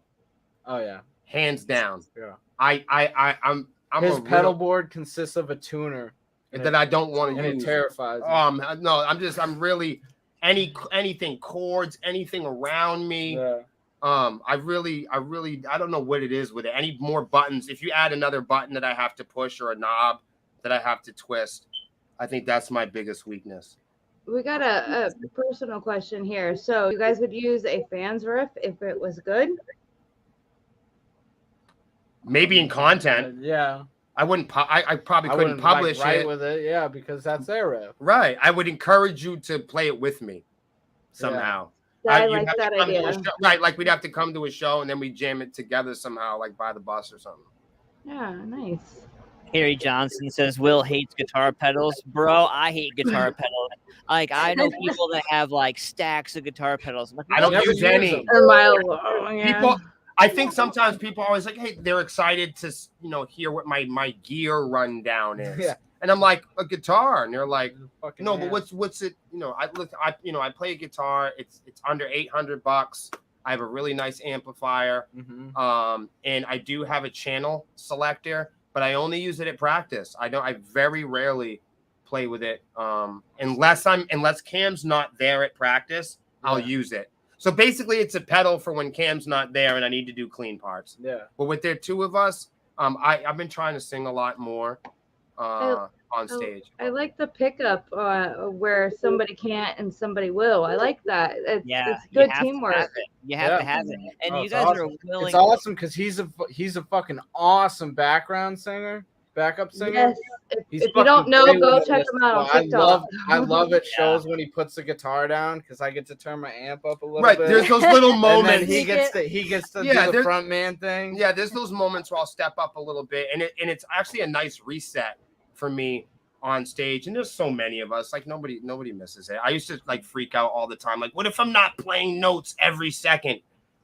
Oh yeah. hands down. Yeah. I'm His a pedal real, board consists of a tuner, that I don't want and to it use. terrifies me. No, I'm really anything chords, anything around me. Yeah. I don't know what it is with it. Any more buttons? If you add another button that I have to push or a knob that I have to twist, I think that's my biggest weakness. We got a personal question here. So you guys would use a fan's riff if it was good? Maybe in content, Yeah. I wouldn't. I probably I couldn't wouldn't publish write it. with it. Yeah, because that's their riff. Right. I would encourage you to play it with me somehow. I You like have to that come to a idea. show- right, like we'd have to come to a show and then we jam it together somehow, like by the bus or something. Yeah, nice. Harry Johnson says Will hates guitar pedals. Bro, I hate guitar pedals. Like, I know people that have like stacks of guitar pedals. I'm like, I don't Never use use any. them. Or mile long, yeah. People, I think sometimes people are always like, hey, they're excited to, hear what my gear rundown is. Yeah. And I'm like, a guitar, and they're like, Fucking no, man. but what's it? I play a guitar. It's under $800. I have a really nice amplifier. Mhm. And I do have a channel selector, but I only use it at practice. I very rarely play with it. Unless Cam's not there at practice, I'll Yeah. use it. So basically it's a pedal for when Cam's not there and I need to do clean parts. Yeah. But with there two of us, I've been trying to sing a lot more on stage. I like the pickup where somebody can't and somebody will. I like that. It's you good have to teamwork. have it. You have Yeah. to have it. And Oh, you it's guys are awesome. willing. It's awesome because he's a fucking awesome background singer, backup singer. Yes. He's If you don't fucking know, great go with check this. him out on I TikTok. love it shows when he puts the guitar down because I get to turn my amp up a little Right, bit. there's those little and moments. then he gets to Yeah, do the there's- front man thing. Yeah, there's those moments where I'll step up a little bit, and it's actually a nice reset for me on stage. And there's so many of us, like nobody misses it. I used to like freak out all the time, like, what if I'm not playing notes every second?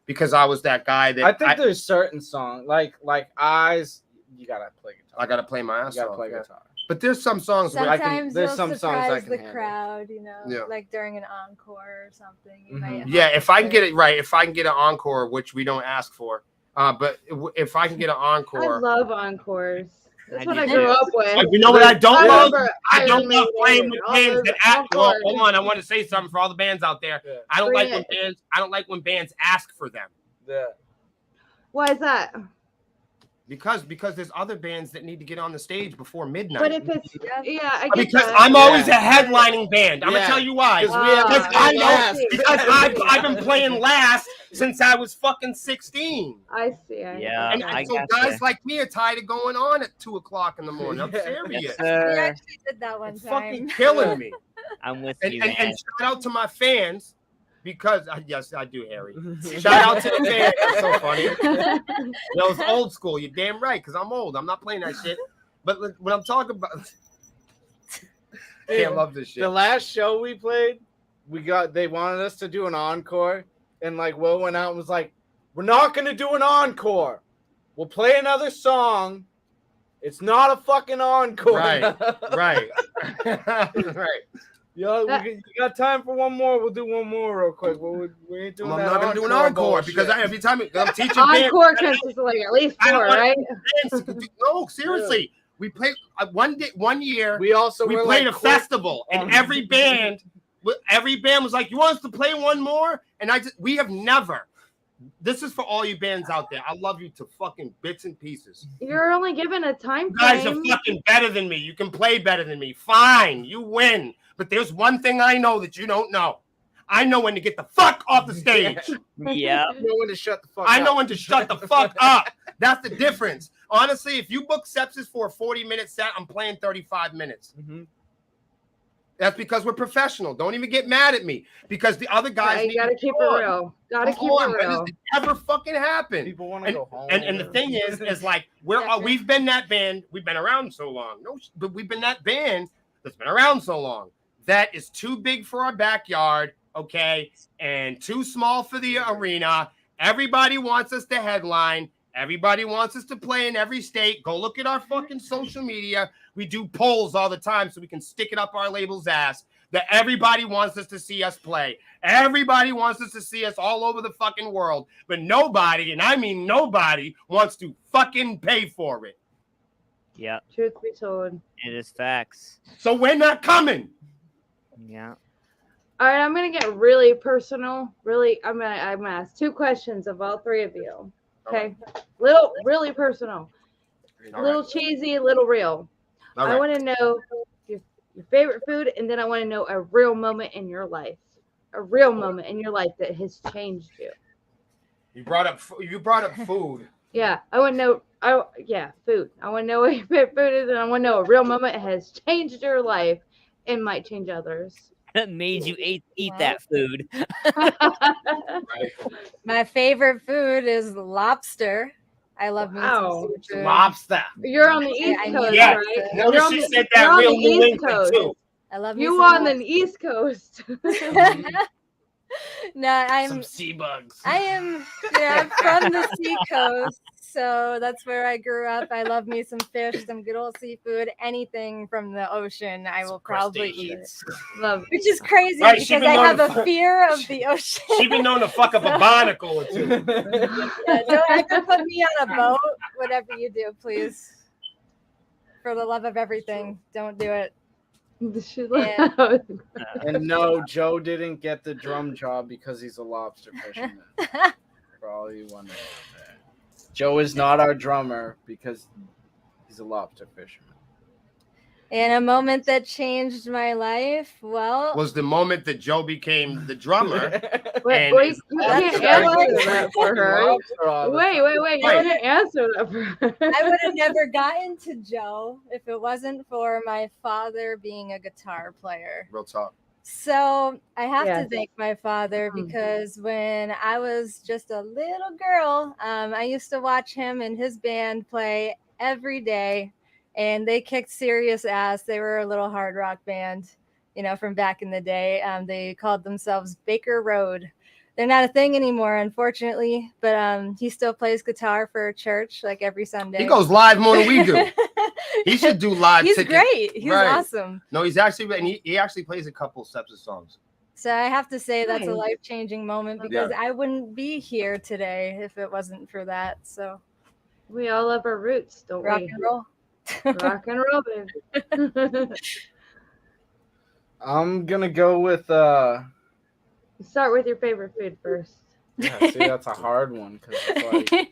Because I was that guy that I think there's certain songs like Eyes. You gotta play guitar. I gotta play my ass You gotta off. play yeah. guitar. But there's some songs where I can. Sometimes there's you'll some songs I surprise can the handle. crowd, Yeah. like during an encore or something. You Mhm. might Yeah, have if I can to- get it right, if I can get an encore, which we don't ask for, but if I can get an I encore, love encores. That's I what do I too. grew up with. you know what I don't love? remember I don't Iron love playing Maiden, with all bands those that act. Well, encores. hold on, I want to say something for all the bands out there. Yeah. I don't Bring like it. when bands ask for them Yeah. Why is that? because there's other bands that need to get on the stage before midnight. But if it's I get because that. I'm always a Yeah. headlining band. I'm Yeah. gonna tell you why. Because we have Because to I play know last. because I've been playing last since I was fucking 16. I see. Yeah. And I so gotcha. guys like me are tired of going on at 2:00 in the morning. I'm Yeah. serious. Yes, We sir. actually did that one It's time. fucking killing me. I'm with And, you, and, man. and shout out to my fans because yes, I do, Harry. Shout out to the fans. That's so funny. Yo, it's old school. You're damn right, because I'm old. I'm not playing that shit. But when I'm talking about, I love this shit. The last show we played, they wanted us to do an encore, and like Will went out and was like, "We're not gonna do an encore. We'll play another song. It's not a fucking encore." Right. Right. Right. Yo, you got time for one more? We'll do one more real quick. We ain't doing I'm that. not gonna do an encore because every time I'm teaching bands, Encore consists of like at least I don't 4, wanna- right? no, seriously. We played one year. We also We were played like a festival, and every band was like, "You want us to play one more?" And we have never. This is for all you bands out there. I love you to fucking bits and pieces. You're only given a time You guys are frame. fucking better than me. You can play better than me. Fine, you win. But there's one thing I know that you don't know. I know when to get the fuck off the stage. Yeah. You know when to shut the fuck up. I know when to shut the fuck up. That's the difference. Honestly, if you book Sepsis for a 40-minute set, I'm playing 35 minutes. Mhm. That's because we're professional. Don't even get mad at me. Because the other guys You gotta keep it real. Gotta keep Come on, it when real. does it ever fucking happen? People want to go home. And the thing is like we've been that band. We've been around so long. But we've been that band that's been around so long that is too big for our backyard, okay, and too small for the arena. Everybody wants us to headline. Everybody wants us to play in every state. Go look at our fucking social media. We do polls all the time so we can stick it up our label's ass that everybody wants us to see us play. Everybody wants us to see us all over the fucking world. But nobody, and I mean nobody, wants to fucking pay for it. Yep. Truth be told. It is facts. So we're not coming. Yeah. All right, I'm gonna get really personal. I'm gonna ask 2 questions of all 3 of you. Okay, really personal, All little right. cheesy, a little real. All I right. want to know your favorite food, and then I want to know a real moment in your life, that has changed you. You brought up food. Yeah, I want to know. Food. I want to know what your favorite food is, and I want to know a real moment that has changed your life and might change others. That made you eat that food. My favorite food is lobster. I love me some Wow. seafood. Lobster. You're on the Yeah, East I Coast, need Yeah. right? lobster. Notice You're on she the- said you're that on real the New East England Coast. too. I love me You some on the lobster. East Coast. No, Some sea bugs. I am, I'm from the seacoast, so that's where I grew up. I love me some fish, some good old seafood, anything from the ocean I will probably eat. Love. Which is crazy Right, she because been I known have to a fuck- fear of the ocean. She been known to fuck up a barnacle or two. Yeah, don't ever put me on a boat. Whatever you do, please. For the love of everything, don't do it. She Yeah. loves. And no, Joe didn't get the drum job because he's a lobster fisherman. For all you wondering out there. Joe is not our drummer because he's a lobster fisherman. And a moment that changed my life, well, Was the moment that Joe became the drummer. Wait, And you That's can't right. answer that for her. Wait. You Right. can't answer that for her. I would have never gotten to Joe if it wasn't for my father being a guitar player. Real talk. So I have to Yes. thank my father because when I was just a little girl, I used to watch him and his band play every day, and they kicked serious ass. They were a little hard rock band, from back in the day. They called themselves Baker Road. They're not a thing anymore, unfortunately, but he still plays guitar for church like every Sunday. He goes live more than we do. He should do live He's tickets. great. He's Right. awesome. No, he's actually, and he actually plays a couple Sepsis songs. So I have to say that's a Nice. life-changing moment because I wouldn't be here today if it wasn't for that. So We all love our roots, don't rock we? and roll. Rock and roll, baby. I'm gonna go with Start with your favorite food first. yeah, see, that's a hard one because it's like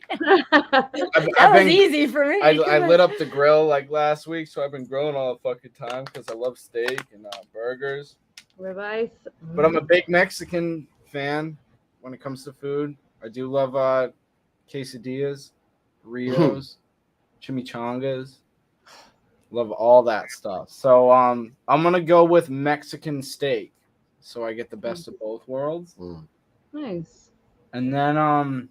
That was easy for me. I lit up the grill like last week, so I've been grilling all the fucking time because I love steak and burgers. Ribeyes. But I'm a big Mexican fan when it comes to food. I do love quesadillas, burritos, chimichangas. Love all that stuff. So I'm gonna go with Mexican steak, so I get the best of both worlds. Nice. And then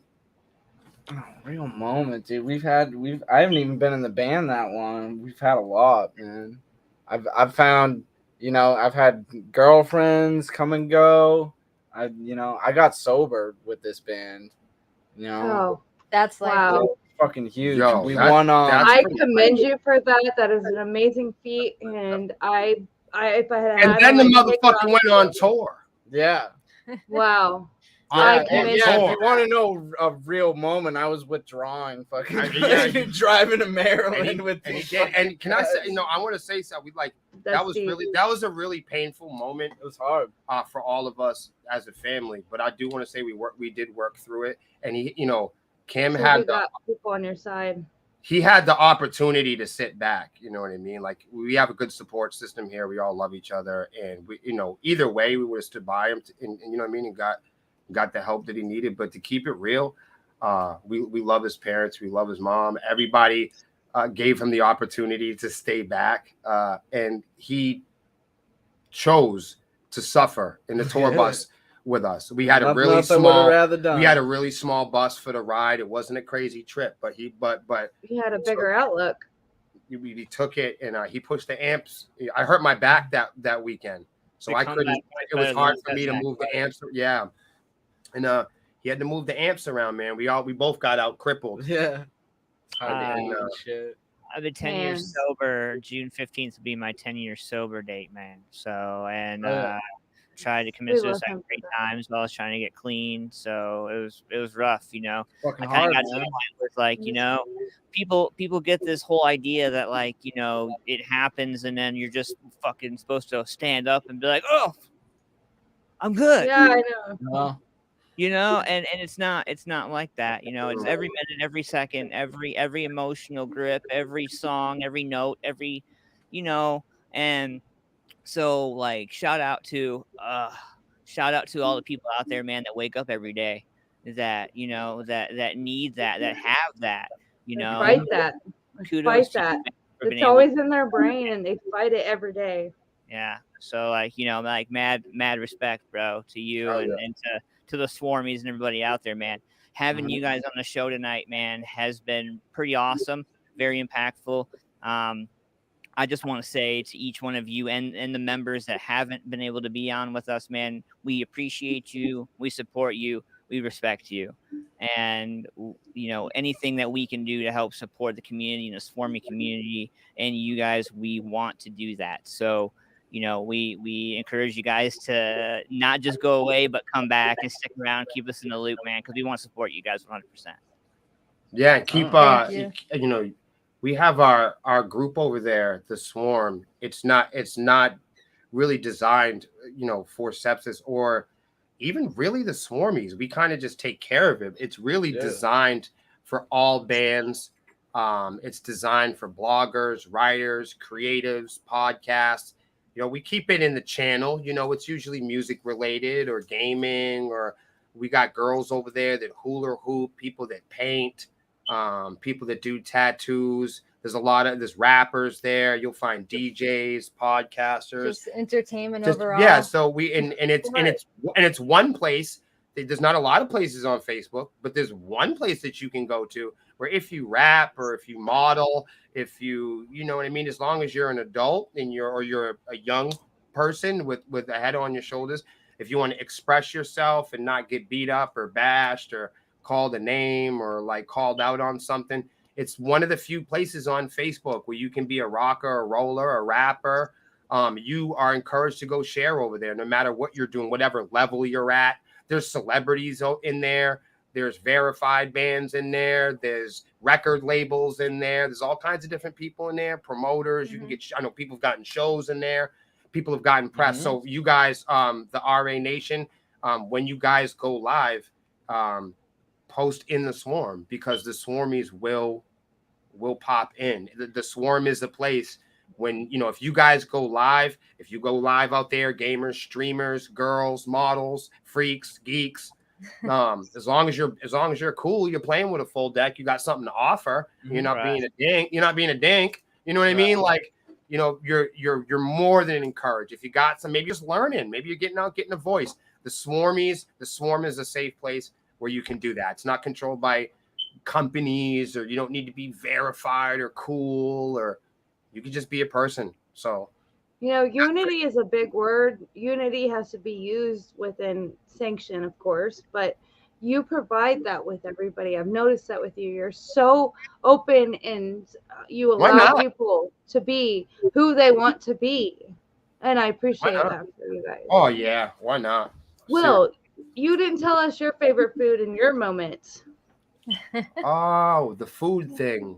real moment, dude. I haven't even been in the band that long. We've had a lot, man. I've found, I've had girlfriends come and go. I got sober with this band. Oh, That's like wow. Fucking huge. Yo, we that's- won. that's I pretty commend you for that. That is an amazing feat, and I if I had And had then the him, I'd take it motherfucker off. went on tour. Yeah. Wow. Yeah, commend if you. you want to know a real moment, I was withdrawing, fucking Yeah. driving to Maryland with And, these he did, and can I say, fucking I want to say something. That's That was deep. a really painful moment. It was hard. For all of us as a family. But I do want to say we did work through it, and Cam So had you got people on your side. he had the opportunity to sit back. You know what I mean? Like, we have a good support system here. We all love each other, and we, either way, we would have stood by him, and you know what I mean, and got the help that he needed. But to keep it real, we love his parents, we love his mom. Everybody gave him the opportunity to stay back, and he chose to suffer in the tour bus with us. We had a really small bus for the ride. It wasn't a crazy trip, but he had a bigger outlook. he took it, and he pushed the amps. I hurt my back that weekend, so I couldn't. It was hard for me to move the amps. Yeah, and he had to move the amps around, man. We both got out crippled. Yeah. Shit. I've been 10 years sober. June 15th will be my 10-year sober date, man. So, tried to commit suicide 3 times while I was trying to get clean. So it was rough, Fucking I kind hard, of got to the point where it's like, people get this whole idea that it happens and then you're just fucking supposed to stand up and be like, oh, I'm good. Yeah, I know. And it's not like that. It's every minute, every second, every emotional grip, every song, every note, every, and so shout out to all the people out there, man, that wake up every day that that need that have that, Fight that. Kudos Fight to you, that. man, for being It's able always in their brain and they fight it every day. Yeah, So like, like mad respect, bro, to you Oh, and to the Swarmies and everybody out there, man. Having you guys on the show tonight, man, has been pretty awesome, very impactful. I just want to say to each one of you and the members that haven't been able to be on with us, man, we appreciate you, we support you, we respect you. And anything that we can do to help support the community and the Swarmy community and you guys, we want to do that. So we encourage you guys to not just go away, but come back and stick around, keep us in the loop, man, because we want to support you guys 100%. Yeah, keep Thank you. we have our group over there, the Swarm. It's not really designed, for Sepsis or even really the Swarmies. We kind of just take care of it. It's really designed for all bands. It's designed for bloggers, writers, creatives, podcasts. We keep it in the channel. It's usually music related or gaming, or we got girls over there that hula hoop, people that paint, people that do tattoos. There's rappers there. You'll find DJs, podcasters, Just entertainment overall. Yeah. So it's one place. There's not a lot of places on Facebook, but there's one place that you can go to where if you rap or if you model, if you know what I mean, as long as you're an adult and you're a young person with a head on your shoulders, if you want to express yourself and not get beat up or bashed or called a name or like called out on something, it's one of the few places on Facebook where you can be a rocker, a roller, a rapper. You are encouraged to go share over there, no matter what you're doing, whatever level you're at. There's celebrities in there. There's verified bands in there. There's record labels in there. There's all kinds of different people in there. Promoters. You can get, I know people have gotten shows in there. People have gotten press. So you guys, the RA Nation, when you guys go live, post in the Swarm, because the Swarmies will pop in. The Swarm is a place when, if you guys go live, if you go live out there, gamers, streamers, girls, models, freaks, geeks, as long as you're cool, you're playing with a full deck, you got something to offer, you're not being a dink, you know what I mean? Like, you're more than encouraged. If you got some, maybe just learning, maybe you're getting out, getting a voice. The Swarm is a safe place where you can do that. It's not controlled by companies, or you don't need to be verified or cool, or you can just be a person. So unity is a big word. Unity has to be used within sanction, of course, but you provide that with everybody. I've noticed that with you. You're so open, and you allow people to be who they want to be, and I appreciate that for you guys. Oh yeah, why not? Will, you didn't tell us your favorite food in your moment. Oh, the food thing.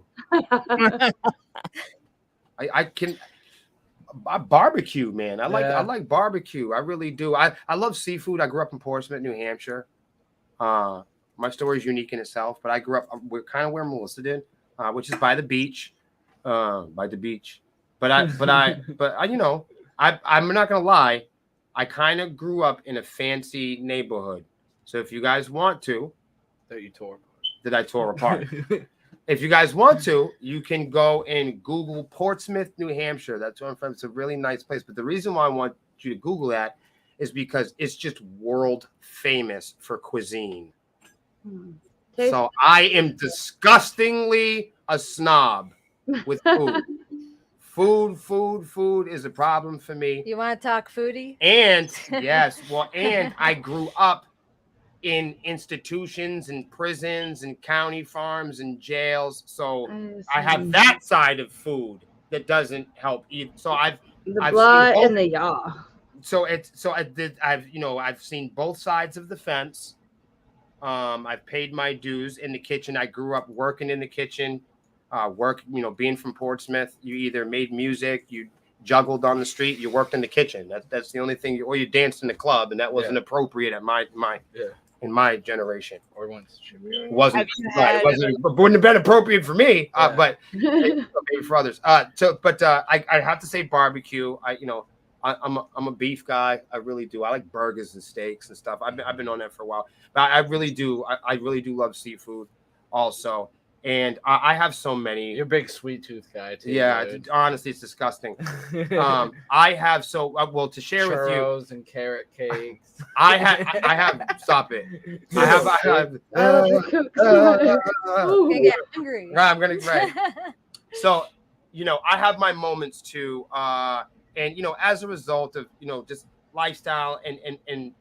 I can barbecue, man. I like barbecue. I really do. I love seafood. I grew up in Portsmouth, New Hampshire. My story is unique in itself, but I grew up kind of where Melissa did, which is by the beach. But I'm not gonna lie. I kind of grew up in a fancy neighborhood. So if you guys want to, that I tore apart. If you guys want to, you can go and Google Portsmouth, New Hampshire. That's where I'm from. It's a really nice place. But the reason why I want you to Google that is because it's just world famous for cuisine. So I am disgustingly a snob with food. Food is a problem for me. You want to talk foodie? And yes, and I grew up in institutions and prisons and county farms and jails. So I have that side of food that doesn't help either. So I've blood and the yaw. I've seen both sides of the fence. I've paid my dues in the kitchen. I grew up working in the kitchen, being from Portsmouth, you either made music, you juggled on the street, you worked in the kitchen. That's the only thing, or you danced in the club, and that wasn't appropriate at in my generation. Or once it wouldn't have been appropriate for me, but maybe for others. I have to say barbecue. I'm a beef guy. I really do. I like burgers and steaks and stuff. I've been on that for a while, but I really do. I really do love seafood also. And I have so many. You're a big sweet tooth guy too. Yeah, honestly, it's disgusting. I have well to share with you. Churros and carrot cakes. I have. Stop it. I have. I get hungry. I'm gonna right. So, I have my moments too, and as a result of just lifestyle and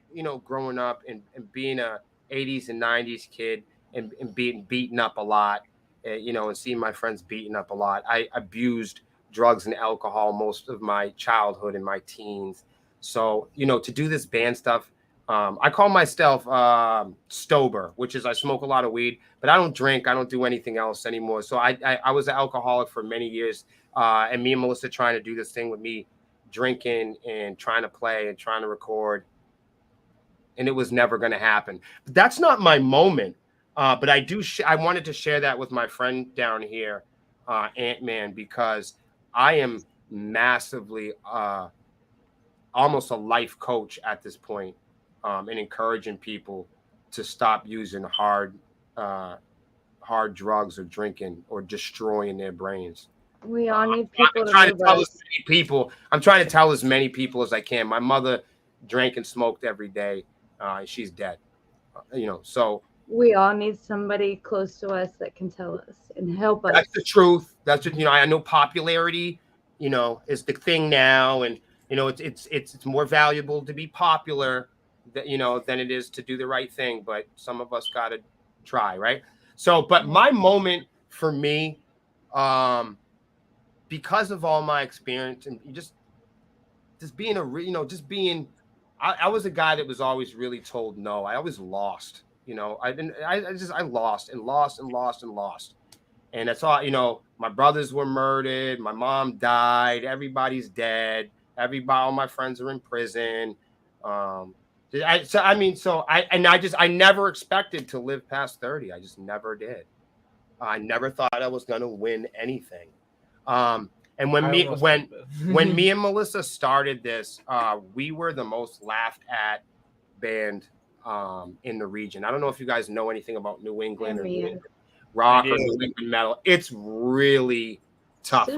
growing up and being a 80s and 90s kid and being beaten up a lot, and seeing my friends beaten up a lot. I abused drugs and alcohol most of my childhood and my teens. So, to do this band stuff, I call myself Stober, which is I smoke a lot of weed, but I don't drink. I don't do anything else anymore. So I was an alcoholic for many years. And me and Melissa trying to do this thing with me drinking and trying to play and trying to record. And it was never going to happen. But that's not my moment. But I do. I wanted to share that with my friend down here, Ant-Man, because I am massively almost a life coach at this point, and encouraging people to stop using hard drugs or drinking or destroying their brains. We all need people I'm trying to to tell move as many people. I'm trying to tell as many people as I can. My mother drank and smoked every day. She's dead. So we all need somebody close to us that can tell us and help us. That's the truth. That's what I know. Popularity, is the thing now, and it's more valuable to be popular, than it is to do the right thing. But some of us gotta try, right? So, but my moment for me, because of all my experience and just being I was a guy that was always really told no. I always lost. I lost and lost and lost and lost. And that's all, my brothers were murdered. My mom died. Everybody's dead. All my friends are in prison. I never expected to live past 30. I just never did. I never thought I was going to win anything. And when me and Melissa started this, we were the most laughed at band in the region. I don't know if you guys know anything about New England or New England rock or New England metal. It's really tough.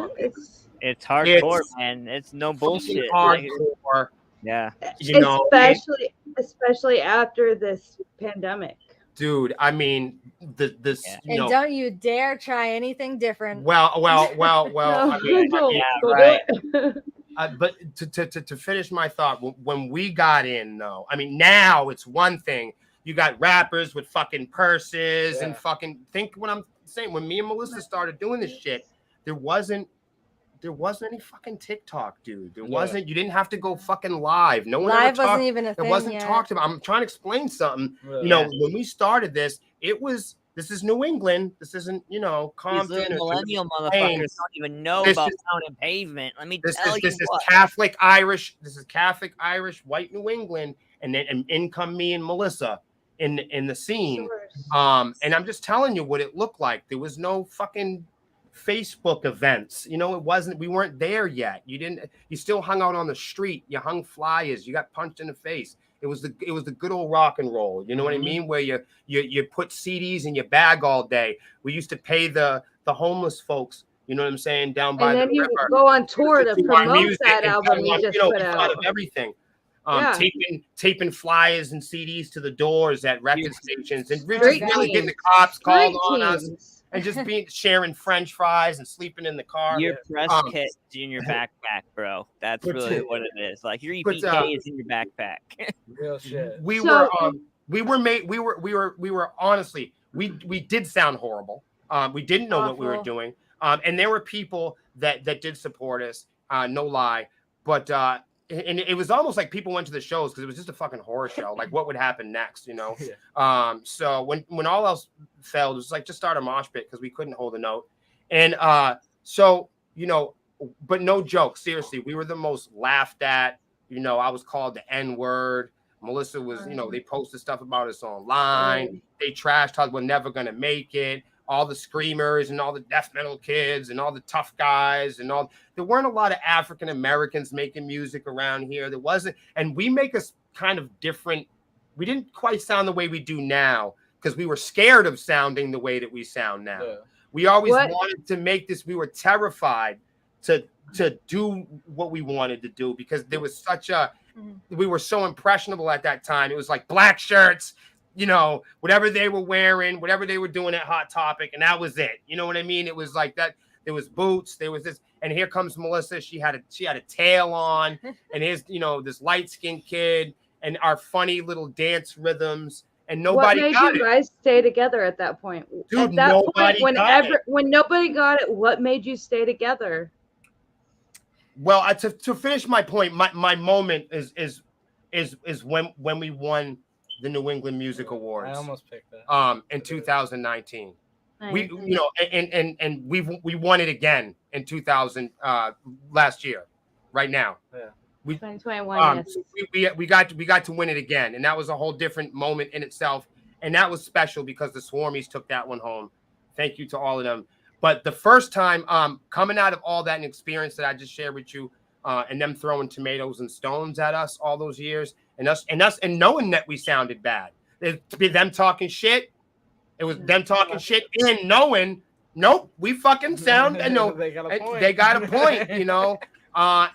It's hardcore, man. It's no bullshit. Hardcore. Yeah. Especially after this pandemic. Dude, I mean, and don't you dare try anything different. Well. No, I mean, right. But to finish my thought, when we got in, though, I mean, now it's one thing. You got rappers with fucking purses and fucking think what I'm saying. When me and Melissa started doing this shit, there wasn't any fucking TikTok, dude. There wasn't. You didn't have to go fucking live. No one live ever wasn't even a thing. It wasn't yet. talked about. I'm trying to explain something. When we started this, this is New England. This isn't, Compton. These millennial motherfuckers don't even know about Pound and Pavement. Let me tell you this is Catholic Irish. This is Catholic Irish, white New England, and then in come me and Melissa in the scene. Sure. And I'm just telling you what it looked like. There was no fucking Facebook events. It wasn't. We weren't there yet. You still hung out on the street. You hung flyers. You got punched in the face. It was the good old rock and roll. You know what I mean? Where you put CDs in your bag all day. We used to pay the homeless folks. You know what I'm saying? Down by the river. And then you go on tour to promote that album you just put out. Of everything. Taping flyers and CDs to the doors at record stations, and really getting the cops called on us. And just sharing French fries and sleeping in the car. Your press kit in your backpack, bro. That's really what it is. Like your EPK is in your backpack. Real shit. We were honestly, we did sound horrible. We didn't know what we were doing. And there were people that did support us. No lie. But and it was almost like people went to the shows because it was just a fucking horror show. Like what would happen next, So when all else failed, it was like just start a mosh pit because we couldn't hold a note. And but no joke, seriously, we were the most laughed at. I was called the N-word. Melissa was, they posted stuff about us online. They trashed us. We're never gonna make it. All the screamers and all the death metal kids and all the tough guys and all. There weren't a lot of African Americans making music around here. There wasn't, and we make us kind of different. We didn't quite sound the way we do now because we were scared of sounding the way that we sound now. We always What? wanted to make this. We were terrified to do what we wanted to do because there was such a, we were so impressionable at that time. It was like black shirts, you know, whatever they were wearing, whatever they were doing at Hot Topic, and that was it. You know what I mean? It was like that. There was boots, there was this, and here comes Melissa. She had a tail on, and here's, you know, this light-skinned kid, and our funny little dance rhythms, and nobody what made got you it. guys stay together at that point? Dude, at that nobody point, got it. when nobody got it, what made you stay together? Well, to finish my point, my moment is when we won the New England Music Awards. I almost picked that. In 2019. Nice. We, you know, and we won it again in 2000 last year, right now. Yeah. 2021. Yes. We got to win it again, and that was a whole different moment in itself, and that was special because the Swarmies took that one home. Thank you to all of them. But the first time, coming out of all that experience that I just shared with you, and them throwing tomatoes and stones at us all those years, and us knowing that we sounded bad, them talking shit. It was them talking shit and knowing, nope, we fucking sound, and no, They got a point. they got a point, you know.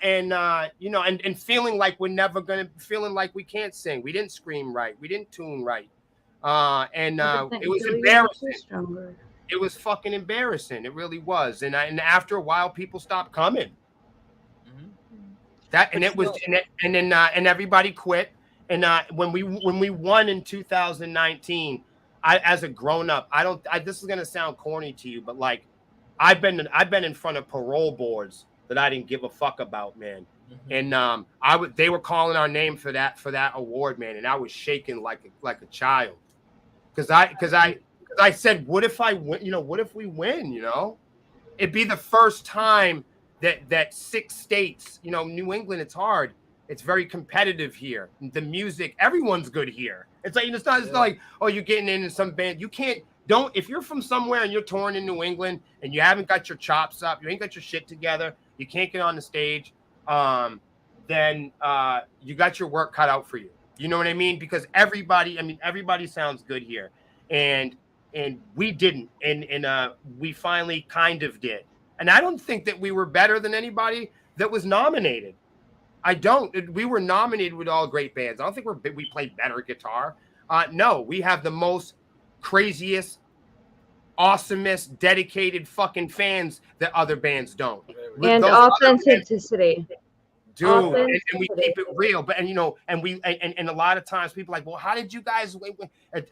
You know, and feeling like we're never gonna, feeling like we can't sing. We didn't scream right. We didn't tune right. It was embarrassing. It was fucking embarrassing. It really was. And after a while, people stopped coming. And everybody quit. And when we won in 2019, as a grown up, this is gonna sound corny to you, but like, I've been in front of parole boards that I didn't give a fuck about, man. And they were calling our name for that award, man, and I was shaking like a child, because I said, what if I win? You know, what if we win? You know, it'd be the first time that 6 states, you know, New England, it's hard. It's very competitive here. The music, everyone's good here. It's like, it's not like, oh, you're getting in some band. You can't, if you're from somewhere and you're touring in New England and you haven't got your chops up, you ain't got your shit together, you can't get on the stage, then you got your work cut out for you. You know what I mean? Because everybody sounds good here. And we didn't. And we finally kind of did. And I don't think that we were better than anybody that was nominated. I don't. We were nominated with all great bands. I don't think we played better guitar. No, we have the most craziest, awesomest, dedicated fucking fans that other bands don't. And authenticity. Dude, and we keep it real. But and a lot of times people are like, well, how did you guys win?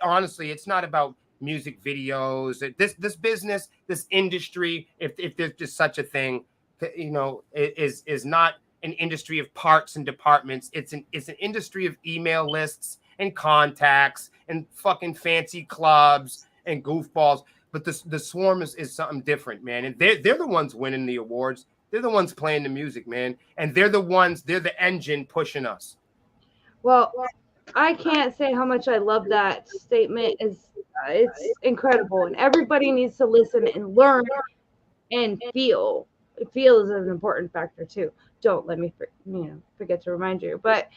Honestly, it's not about music videos. This business, this industry, if there's just such a thing, you know, is not an industry of parts and departments. It's an industry of email lists and contacts and fucking fancy clubs and goofballs. But the Swarm is something different, man. And they're the ones winning the awards. They're the ones playing the music, man. And they're the engine pushing us. Well, I can't say how much I love that statement. It's incredible. And everybody needs to listen and learn and feel. Feel is an important factor too. Don't let me forget to remind you. But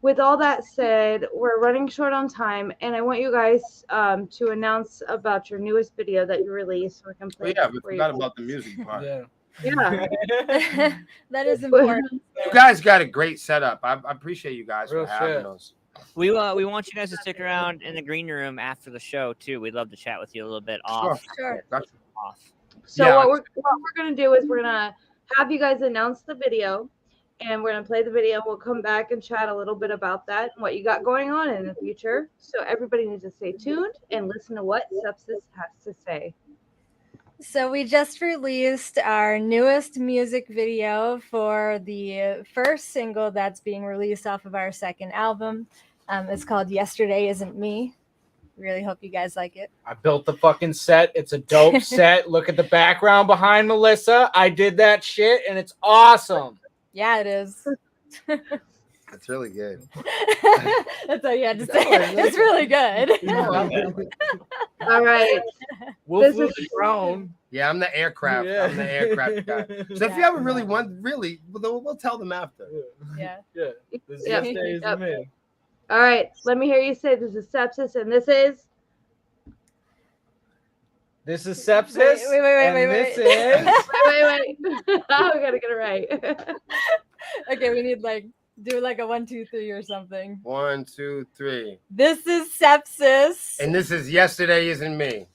with all that said, we're running short on time, and I want you guys to announce about your newest video that you released. So we can play. We forgot about the music part. Yeah. That is important. You guys got a great setup. I appreciate you guys for having us. We want you guys to stick around in the green room after the show too. We'd love to chat with you a little bit off. Sure. Off. So what we're gonna do is we're gonna have you guys announce the video, and we're gonna play the video. We'll come back and chat a little bit about that and what you got going on in the future. So everybody needs to stay tuned and listen to what Sepsis has to say. So we just released our newest music video for the first single that's being released off of our second album. It's called Yesterday Isn't Me. Really hope you guys like it. I built the fucking set. It's a dope set. Look at the background behind Melissa. I did that shit, and it's awesome. Yeah, it is. It's really good. That's all you had to say. It's really good. All right. We'll flew the drone. Yeah, I'm the aircraft. Yeah. I'm the aircraft guy. So if you ever really want, we'll tell them after. Yeah. This is Yesterday Isn't Me. All right. Let me hear you say this is Sepsis, and this is This is Sepsis. Wait. This is. Wait. We gotta get it right. Okay, we need do a 1, 2, 3 or something. 1, 2, 3. This is Sepsis. And this is Yesterday Isn't Me.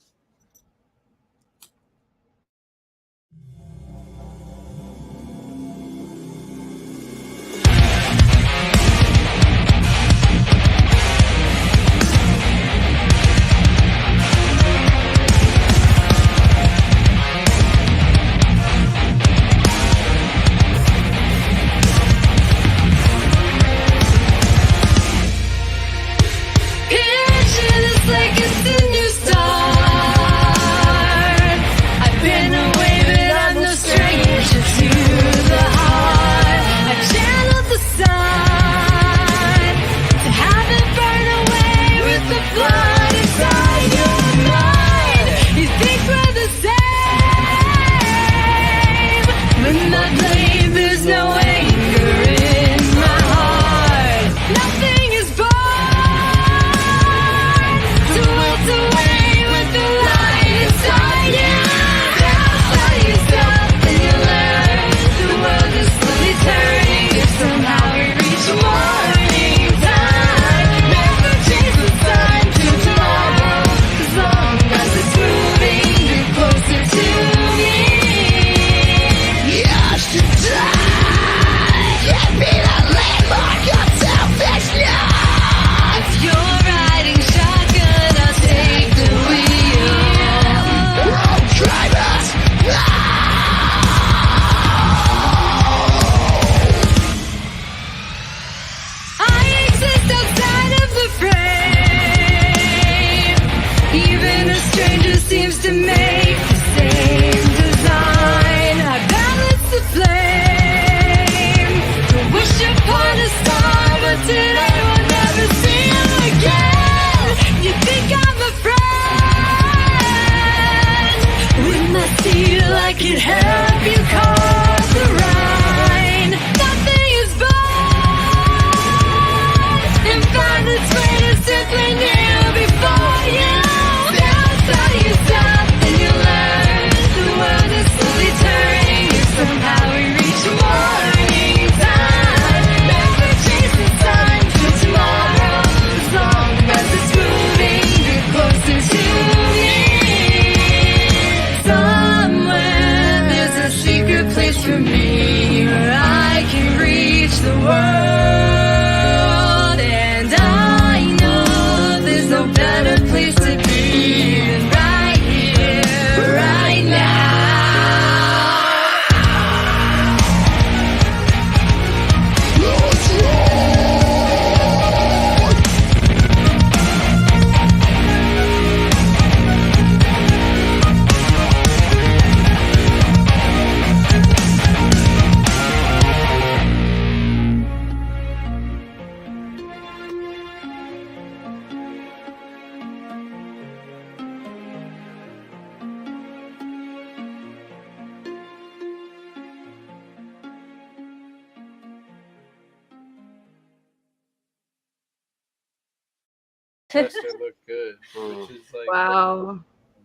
Chester looked good. Which is Wow.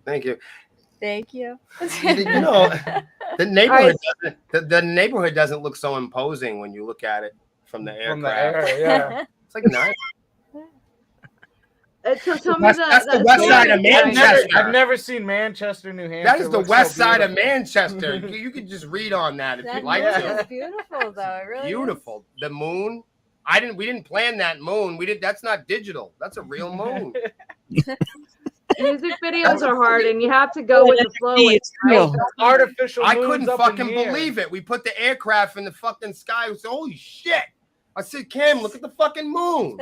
Thank you. Thank you. You know, the neighborhood the neighborhood doesn't look so imposing when you look at it from the aircraft. From the air, yeah. It's like nice. So tell me That's the west side of Manchester. I've never seen Manchester, New Hampshire. That is the west so side of Manchester. You could just read on that if you'd like to. It's beautiful, though. It really Beautiful. is. The moon. We didn't plan that moon. That's not digital. That's a real moon. Music videos are hard, and you have to go with the flow. It's real. Artificial. I couldn't moons up fucking in the air. believe it. We put the aircraft in the fucking sky. I said, holy shit. I said, Cam, look at the fucking moon.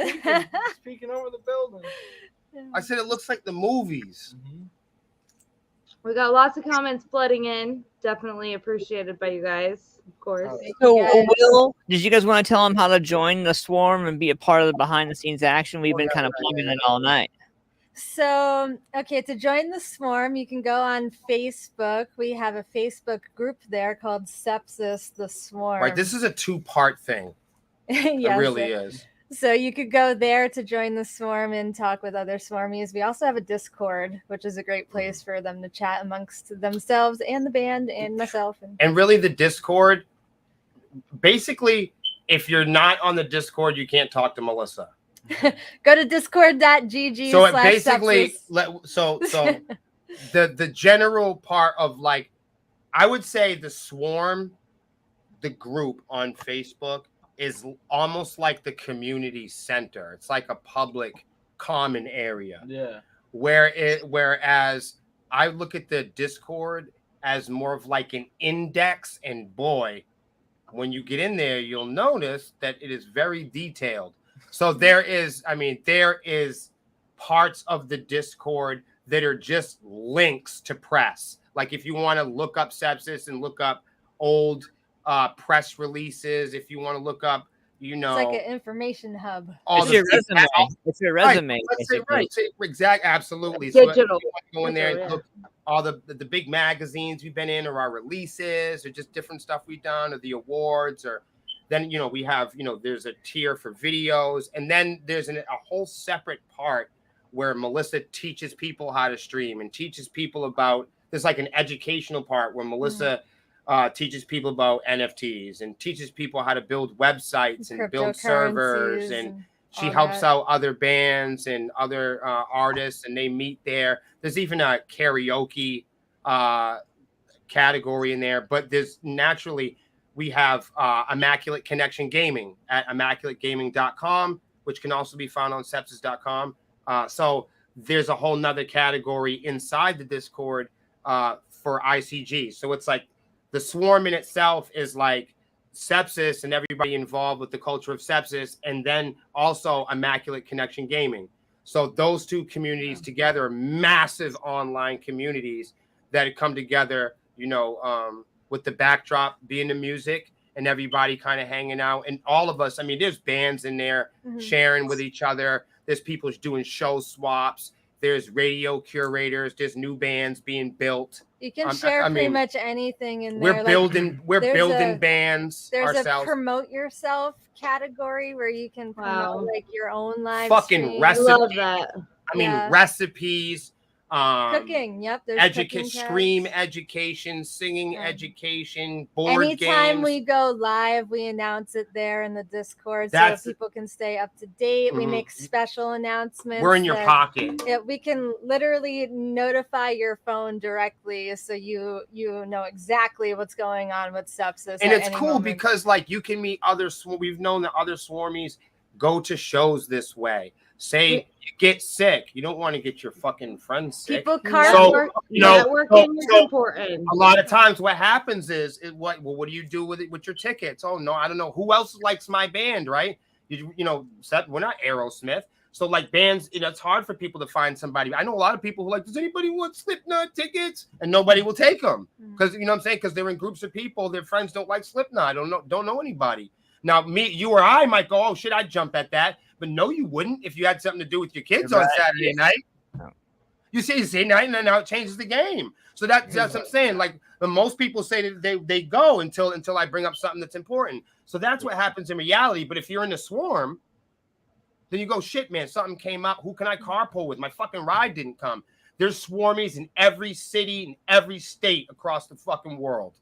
Speaking over the building. I said, it looks like the movies. We got lots of comments flooding in. Definitely appreciated by you guys, of course. So, Will, did you guys want to tell them how to join the swarm and be a part of the behind-the-scenes action? We've been kind of plugging it all night. So, okay, to join the swarm, you can go on Facebook. We have a Facebook group there called Sepsis, the Swarm. Right, this is a two-part thing. Yes, it really is. So you could go there to join the swarm and talk with other swarmies. We also have a Discord, which is a great place for them to chat amongst themselves and the band and myself. And really, the Discord, basically, if you're not on the Discord, you can't talk to Melissa. Go to discord.gg. So it basically, so the general part of, like, I would say the swarm, the group on Facebook, is almost like the community center. It's like a public common area. Yeah. Whereas I look at the Discord as more of like an index, and boy, when you get in there, you'll notice that it is very detailed. So there is parts of the Discord that are just links to press. Like if you want to look up Sepsis and look up old press releases, if you want to look up, you know, it's like an information hub. It's your resume. It's your resume. Right. Exactly. Absolutely. Digital. So you want to go in there and look all the big magazines we've been in, or our releases, or just different stuff we've done, or the awards, or then, you know, we have, you know, there's a tier for videos, and then there's a whole separate part where Melissa teaches people how to stream and teaches people about, there's like an educational part where Melissa teaches people about NFTs and teaches people how to build websites and build servers, and she helps out other bands and other artists, and they meet there. There's even a karaoke category in there, but there's naturally, we have Immaculate Connection Gaming at immaculategaming.com, which can also be found on sepsis.com. So there's a whole nother category inside the Discord for ICG. So it's like the swarm in itself is like Sepsis and everybody involved with the culture of Sepsis, and then also Immaculate Connection Gaming. So those two communities together are massive online communities that come together, you know, with the backdrop being the music and everybody kind of hanging out. And all of us, I mean, there's bands in there sharing with each other. There's people doing show swaps. There's radio curators. There's new bands being built. You can share pretty much anything in there. We're building bands there's ourselves. A promote yourself category where you can promote like your own live fucking stream. recipes. Love that. I mean, recipes. Cooking, there's stream education, singing education, board Anytime games. we go live, we announce it there in the Discord so people can stay up to date. We make special announcements. We're in your pocket. We can literally notify your phone directly, so you know exactly what's going on with Sepsis. And it's cool because, like, you can meet we've known that other swarmies go to shows this way. Say you get sick, you don't want to get your fucking friends sick. People networking is important. A lot of times, what happens is, what do you do with it with your tickets? Oh no, I don't know who else likes my band, right? You know, we're not Aerosmith, so like bands, it's hard for people to find somebody. I know a lot of people who does anybody want Slipknot tickets? And nobody will take them because you know what I'm saying, because they're in groups of people, their friends don't like Slipknot. Don't know anybody. Now, you or I might go, oh shit, I'd jump at that. But no, you wouldn't if you had something to do with your kids on Saturday night. No. You say Saturday night, and then now it changes the game. So that's what I'm saying. Like, most people say that they go until I bring up something that's important. So that's what happens in reality. But if you're in the swarm, then you go, shit, man, something came up. Who can I carpool with? My fucking ride didn't come. There's swarmies in every city, in every state across the fucking world.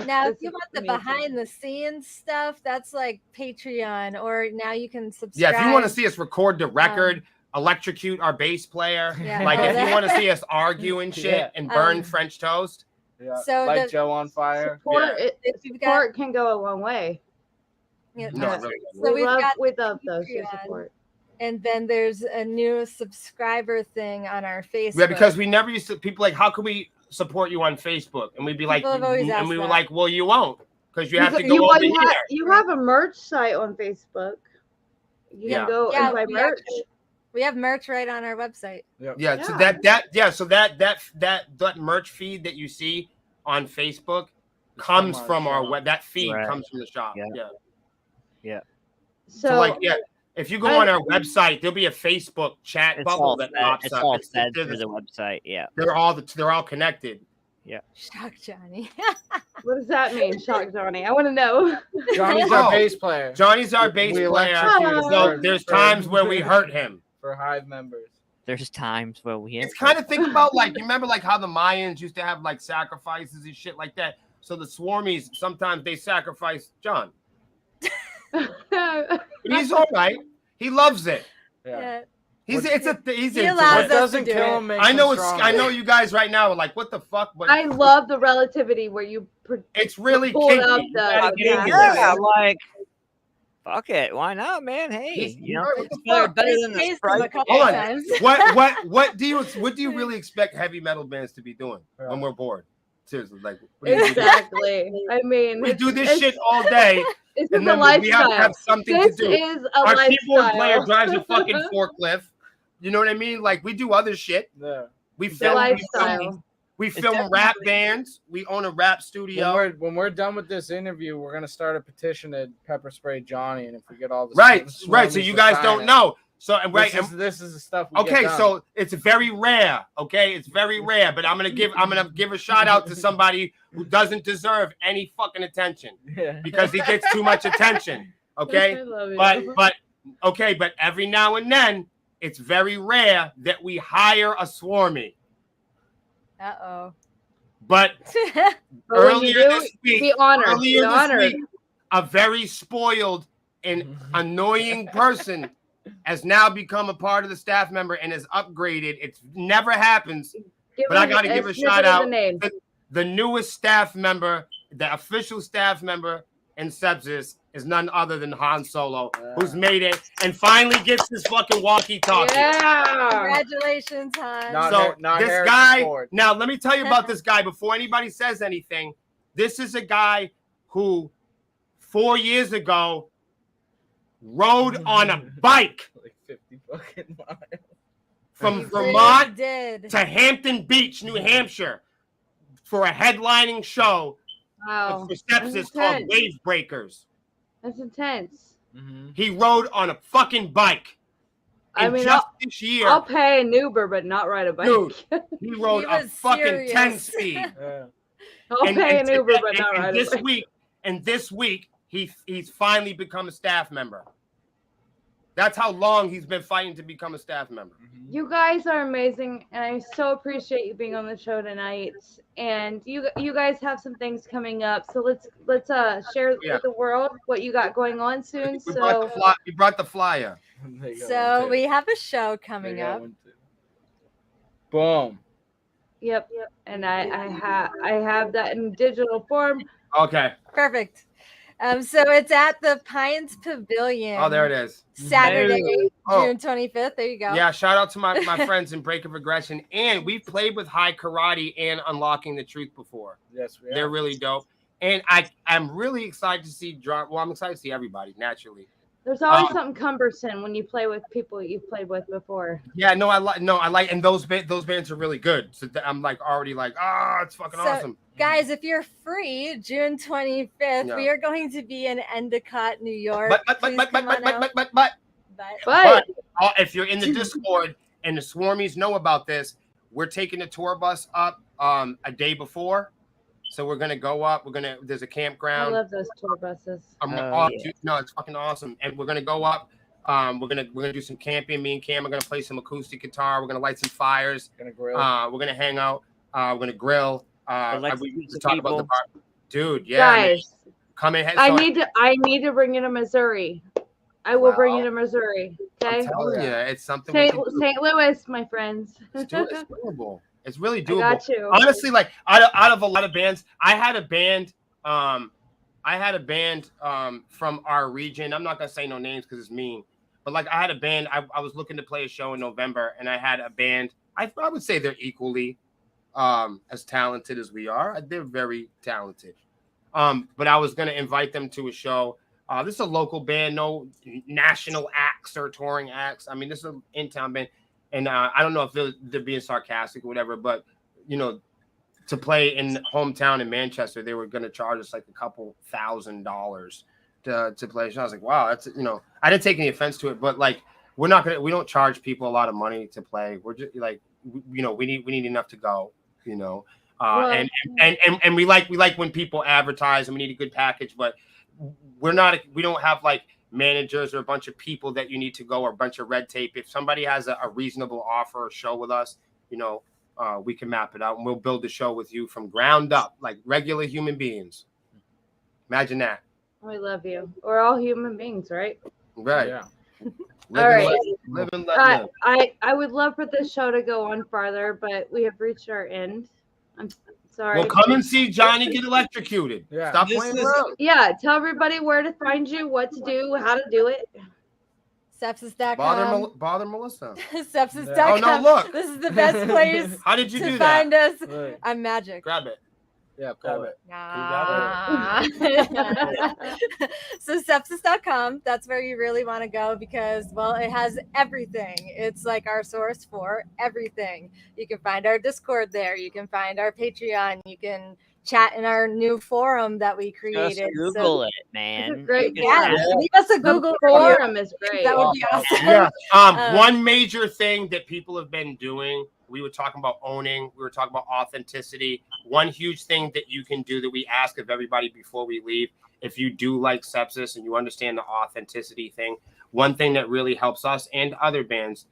Now, if you want the behind the scenes stuff, that's like Patreon, or now you can subscribe. Yeah, if you want to see us record the record, electrocute our bass player, like if you want to see us argue and shit and burn French toast, so like Joe on fire. Support can go a long way. Yeah. So we love those support. And then there's a new subscriber thing on our Facebook. Yeah, because we never used to. People like, how can we support you on Facebook? And we'd be like, and we were like, well, you won't, because you have to go over here. You have a merch site on Facebook. You can go and buy merch. We have merch right on our website. Yeah. So that merch feed that you see on Facebook comes from our web. That feed comes from the shop. Yeah. So like, if you go on our website, there'll be a Facebook chat bubble that pops up. It's all fed through the website. Yeah, they're all connected. Yeah. Shock Johnny. What does that mean, Shock Johnny? I want to know. Johnny's our bass player. Johnny's our bass We player. electrocuted So for- there's for- times where we hurt him. For Hive members. There's times where we It's kind of think about like, you remember like how the Mayans used to have like sacrifices and shit like that. So the Swarmies, sometimes they sacrifice John. But he's all right. He loves it. Yeah. He's He into allows it. us What doesn't to do kill it. him makes I know him it's. stronger. I know you guys right now are like, what the fuck? But I love the relativity where you it's really pulled kinky. up You the- gotta get into yeah, this. like fuck it, why not, man? Hey, He's- you know, what the it's better, fuck? better He's than the tasted Sprite. a couple Hold on. times. What do you really expect heavy metal bands to be doing when we're bored? Seriously, like what do you do? exactly. I mean, We do this it's- shit all day, It's and a then we have lifestyle. to have something This to do. is a Our lifestyle. keyboard player drives a fucking forklift. You know what I mean? Like we do other shit. Yeah. We It's a film. lifestyle. We It's film rap definitely- bands. We own a rap studio. When we're done with this interview, we're gonna start a petition to pepper spray Johnny, and if we get all the Right. So Swarmies you to guys sign don't it, know. So and right. This is the stuff. We Okay, get done. so it's very rare. Okay, it's very rare. But I'm gonna give a shout out to somebody who doesn't deserve any fucking attention yeah. because he gets too much attention. Okay, I love you. but every now and then it's very rare that we hire a Swarmy. Uh-oh. But But when you earlier do, this week, be honored. earlier Be this honored. week, a very spoiled and annoying person has now become a part of the staff member and is upgraded. It never happens. Give But I him gotta give a snippet shout of out the name. The newest staff member, the official staff member in Sepsis, is none other than Han Solo, who's made it and finally gets his fucking walkie-talkie. Yeah. Congratulations, Han. Not So Har- not this Harrison guy, Ford. now let me tell you about this guy before anybody says anything. This is a guy who 4 years ago rode on a bike Like 50 fucking miles. from You Vermont did. to Hampton Beach, New Hampshire, for a headlining show Wow. for Sepsis That's called intense. Wave Breakers. That's intense. He rode on a fucking bike. I And mean, just this year, I'll pay an Uber, but not ride a bike. Dude. he rode He a was fucking serious. 10 speed. Yeah. I'll pay an Uber, but not ride a this bike. week, and this week, he's finally become a staff member. That's how long he's been fighting to become a staff member. You guys are amazing, and I so appreciate you being on the show tonight. And you guys have some things coming up, so let's share Yeah. with the world what you got going on soon. We So brought the flyer. They got So one, we too. have a show They coming got up. one, too. Boom. yep, and I have that in digital form. Okay. Perfect. So it's at the Pines Pavilion. Oh, there it is. Saturday, Oh. June 25th. There you go. Yeah, shout out to my friends in Break of Aggression. And we've played with High Karate and Unlocking the Truth before. Yes, we They're are. really dope. And I'm really excited to see I'm excited to see everybody, naturally. There's always something cumbersome when you play with people you've played with before. Yeah, I like, and those bands are really good. So I'm like already like, it's fucking So, awesome. Guys, if you're free, June 25th, Yeah. we are going to be in Endicott, New York. But Please come on out. But if you're in the Discord and the Swarmies know about this, we're taking the tour bus up a day before. So we're gonna go up. There's a I campground. love those tour buses. No, it's fucking awesome. And we're gonna go up. We're gonna do some camping. Me and Cam are gonna play some acoustic guitar. We're gonna light some fires. Gonna grill. We're gonna hang out. We're gonna grill. Like We some talk about the people. bar. Dude, yeah. man. Guys, Come in. I need to bring you to Missouri. I will bring you to Missouri. I'm Okay. telling you, it's something. we St. can do. St. Louis, my friends. It's doable. It's really I doable. got you. Honestly, like out of a lot of bands, I had a band from our region. I'm not gonna say no names because it's mean, but like I had a band. I was looking to play a show in November, and I had a band. I would say they're equally as talented as we are. They're very talented. But I was gonna invite them to a show. This is a local band, no national acts or touring acts. I mean, this is an in-town band. And I don't know if they're being sarcastic or whatever, but, you know, to play in hometown in Manchester, they were going to charge us like a couple $1,000s to play. So I was like, wow, that's, I didn't take any offense to it, but like, we don't charge people a lot of money to play. We're just like, we need enough to go, And we like when people advertise and we need a good package, but we don't have like managers or a bunch of people that you need to go or a bunch of red tape. If somebody has a reasonable offer or show with us, we can map it out and we'll build the show with you from ground up, like regular human beings. Imagine that. We love you. We're all human beings, right? Right. Yeah. All right. Live and let live. I would love for this show to go on farther, but we have reached our end. I'm sorry. Well, come and see Johnny get electrocuted. Yeah. Stop This playing is- around. Yeah, tell everybody where to find you, what to do, how to do it. Sepsis.com. Bother Melissa. Sepsis.com. Oh, no, look. This is the best place How did you to do that? find us. Right. I'm magic. Grab it. Yeah, Grab pull it. Nah. So sepsis.com, that's where you really want to go because, well, it has everything. It's like our source for everything. You can find our Discord there. You can find our Patreon. You can chat in our new forum that we Just created. Google So, it, man. great You yeah, can- leave us a The Google review. forum is great. That would be awesome. Yeah. One major thing that people have been doing, we were talking about owning, we were talking about authenticity. One huge thing that you can do that we ask of everybody before we leave, if you do like Sepsis and you understand the authenticity thing, one thing that really helps us and other bands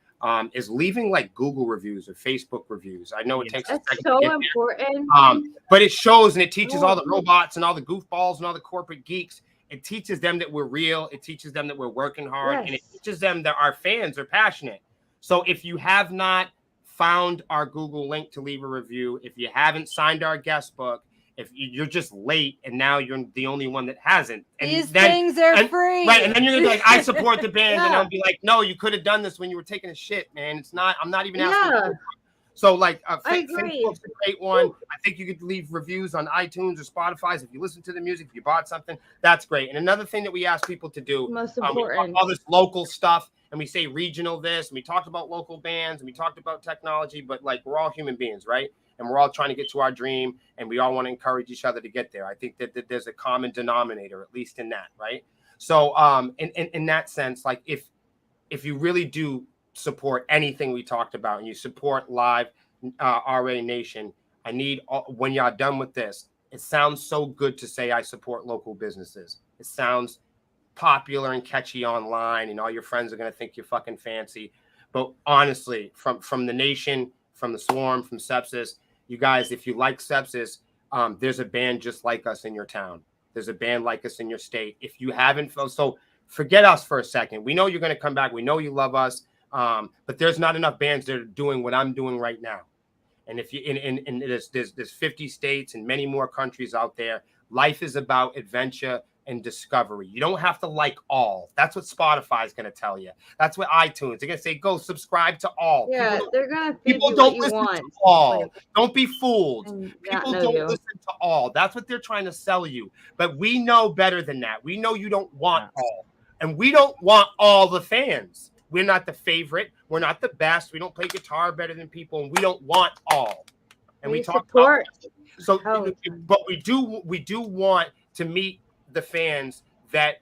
is leaving like Google reviews or Facebook reviews. I know it takes a That's second so to get there. important. But it shows and it teaches all the robots and all the goofballs and all the corporate geeks. It teaches them that we're real. It teaches them that we're working hard. Yes. And it teaches them that our fans are passionate. So if you have not found our Google link to leave a review, if you haven't signed our guest book, if you're just late and now you're the only one that hasn't. And These then, things are free. Right. And then you're going to be like, I support the band. And Yeah. I'll be like, no, you could have done this when you were taking a shit, man. It's not, I'm not even asking. Yeah. So like I agree. Facebook's a great one. I think you could leave reviews on iTunes or Spotify. If you listen to the music, if you bought something, that's great. And another thing that we ask people to do, Most we talk important. all this local stuff and we say regional this, and we talked about local bands and we talked about technology, but like we're all human beings, right? And we're all trying to get to our dream and we all want to encourage each other to get there. I think that there's a common denominator, at least in that, right? So in that sense, like if you really do support anything we talked about and you support live RA Nation, I need when y'all done with this, it sounds so good to say I support local businesses. It sounds popular and catchy online and all your friends are going to think you're fucking fancy. But honestly, from the Nation, from the Swarm, from Sepsis, you guys, if you like Sepsis, there's a band just like us in your town. There's a band like us in your state. If you haven't, so forget us for a second. We know you're going to come back. We know you love us. But there's not enough bands that are doing what I'm doing right now. And if you and there's 50 states and many more countries out there. Life is about adventure and discovery. You don't have to like all. That's what Spotify is going to tell you. That's what iTunes. They're going to say, go subscribe to all. Yeah, they're gonna feed People you don't what you listen want. to all. Like, Don't be fooled. and not People know don't you. listen to all. That's what they're trying to sell you. But we know better than that. We know you don't want all. And we don't want all the fans. We're not the favorite. We're not the best. We don't play guitar better than people. And we don't want all. And we talk support. so, Oh. but we do want to meet the fans that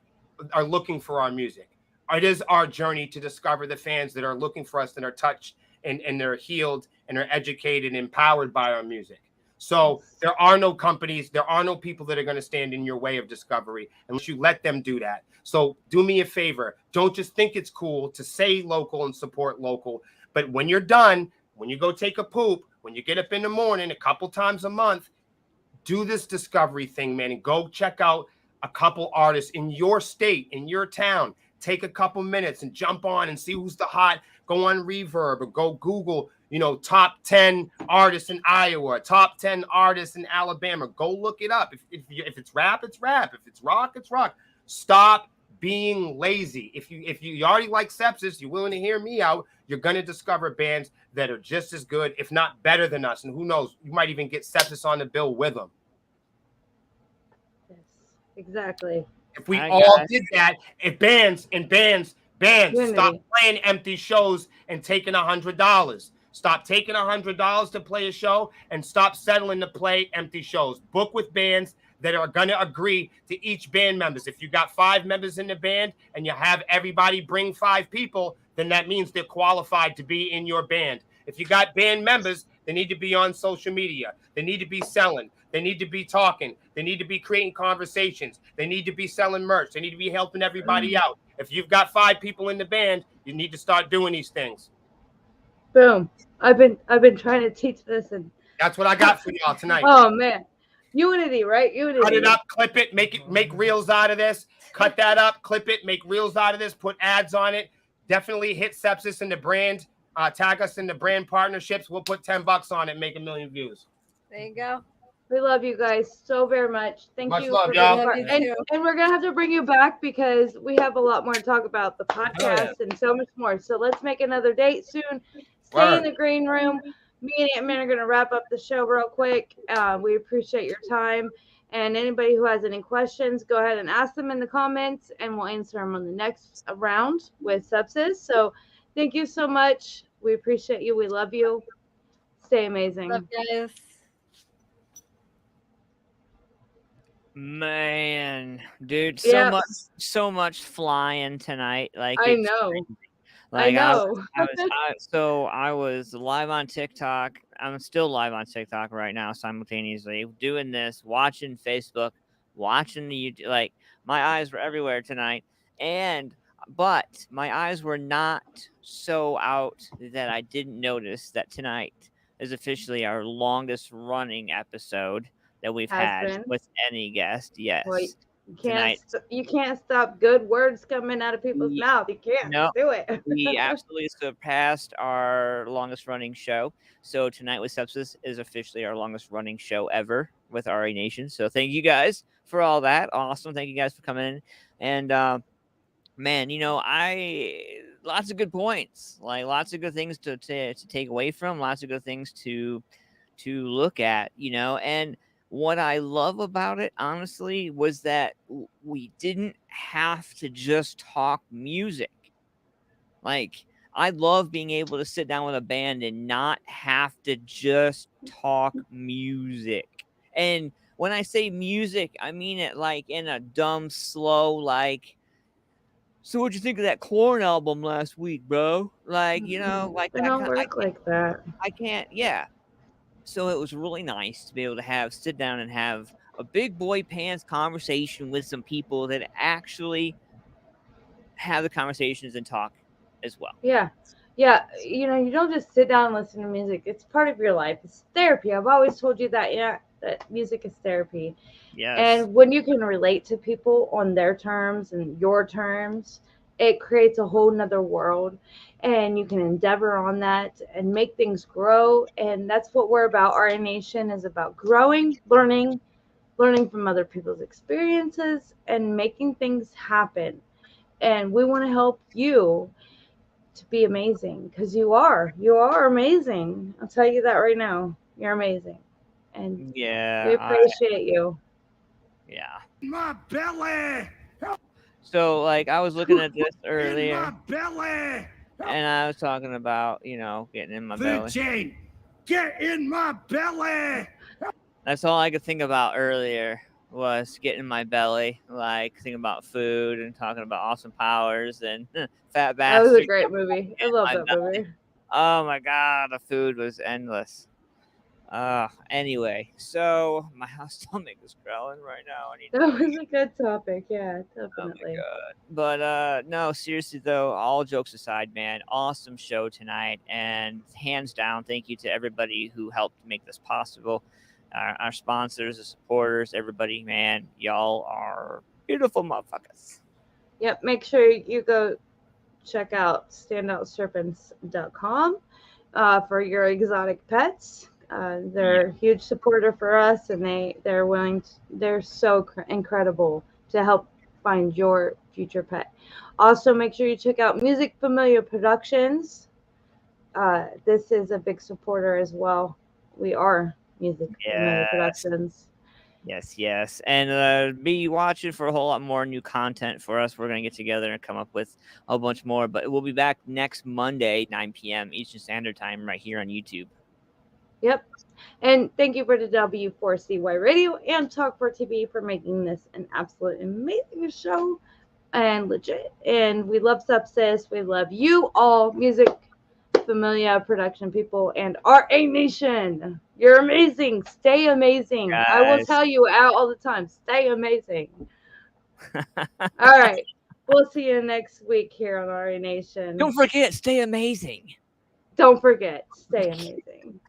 are looking for our music. It is our journey to discover the fans that are looking for us, that are touched and they're healed and are educated and empowered by our music. So there are no companies, there are no people that are going to stand in your way of discovery unless you let them do that. So do me a favor. Don't just think it's cool to say local and support local. But when you're done, when you go take a poop, when you get up in the morning a couple times a month, do this discovery thing, man, and go check out a couple artists in your state, in your town. Take a couple minutes and jump on and see who's the hot. Go on Reverb or go Google, top 10 artists in Iowa, top 10 artists in Alabama. Go look it up. If it's rap, it's rap. If it's rock, it's rock. Stop being lazy. If you already like Sepsis, you're willing to hear me out, you're going to discover bands that are just as good, if not better than us. And who knows, you might even get Sepsis on the bill with them. Yes, exactly. If we I all got it. did that, if bands Unity. stop playing empty shows and taking $100. Stop taking $100 to play a show and stop settling to play empty shows. Book with bands that are going to agree to each band members. If you got 5 members in the band and you have everybody bring 5 people, then that means they're qualified to be in your band. If you got band members They need to be on social media. They need to be selling. They need to be talking. They need to be creating conversations. They need to be selling merch. They need to be helping everybody out. If you've got 5 people in the band, you need to start doing these things. Boom. I've been trying to teach this, and That's what I got for y'all tonight. oh man, unity, right? Unity. Cut it up, clip it, make reels out of this. Cut that up, clip it, make reels out of this. Put ads on it. Definitely hit Sepsis in the brand. Tag us in the brand partnerships. We'll put $10 on it, make 1 million views. There you go. We love you guys so very much. Thank Much you love, for y'all. being part. Love you too. And we're gonna have to bring you back because we have a lot more to talk about the podcast and so much more. So let's make another date soon. Stay in the green room. Me and Ant-Man are gonna wrap up the show real quick. We appreciate your time. And anybody who has any questions, go ahead and ask them in the comments, and we'll answer them on the next round with Sepsis. So thank you so much. We appreciate you. We love you. Stay amazing. Love you guys. Man, dude, Yeah. so much flying tonight. Like I it's know. crazy. I Like know. I was live on TikTok. I'm still live on TikTok right now, simultaneously doing this, watching Facebook, watching the YouTube. Like my eyes were everywhere tonight, but my eyes were not so out that I didn't notice that tonight is officially our longest running episode that we've Has had been. with any guest. Yes. Well, Tonight. you can't stop good words coming out of people's mouth. You can't do it. We absolutely surpassed our longest running show. So tonight with Sepsis is officially our longest running show ever with RA Nation. So thank you guys for all that. Awesome. Thank you guys for coming in. And man, you know, lots of good points, like lots of good things to take away from, lots of good things to look at, you know. And what I love about it, honestly, was that we didn't have to just talk music. Like, I love being able to sit down with a band and not have to just talk music. And when I say music, I mean it like in a dumb, slow, like, so what'd you think of that Korn album last week, bro? Like, you know, like They that. don't work like that. I can't, yeah. So it was really nice to be able to sit down and have a big boy pants conversation with some people that actually have the conversations and talk as well. Yeah. Yeah. You know, you don't just sit down and listen to music. It's part of your life. It's therapy. I've always told you that, that music is therapy. Yes. And when you can relate to people on their terms and your terms, it creates a whole nother world, and you can endeavor on that and make things grow. And that's what we're about. Our nation is about growing, learning from other people's experiences and making things happen. And we want to help you to be amazing, because you are amazing. I'll tell you that right now. You're amazing. And yeah, we appreciate you. Yeah. My belly. So, like, I was looking at this earlier, In my belly. and I was talking about, you know, getting in my belly. Chain. Get in my belly. That's all I could think about earlier was getting in my belly, like thinking about food and talking about Austin Powers and Fat Bastard. That was a great movie. I love that movie. Oh my god, the food was endless. Anyway, so my stomach is growling right now. That was a good topic. Yeah, definitely. Oh my god. But no, seriously though, all jokes aside, man, awesome show tonight, and hands down, thank you to everybody who helped make this possible. Our sponsors, the supporters, everybody, man, y'all are beautiful motherfuckers. Yep, make sure you go check out standoutserpents.com for your exotic pets. They're a huge supporter for us, and they're so incredible to help find your future pet. Also, make sure you check out Music Familia Productions. This is a big supporter as well. We are Music Familia Productions. Yes. And be watching for a whole lot more new content for us. We're going to get together and come up with a whole bunch more. But we'll be back next Monday, 9 p.m. Eastern Standard Time right here on YouTube. Yep. And thank you for the W4CY Radio and Talk4TV for making this an absolute amazing show and legit. And we love Sepsis. We love you all, Music Familia production people and RA Nation. You're amazing. Stay amazing. I will Guys. tell you out all the time. Stay amazing. All right. We'll see you next week here on RA Nation. Don't forget, stay amazing. Don't forget, stay amazing.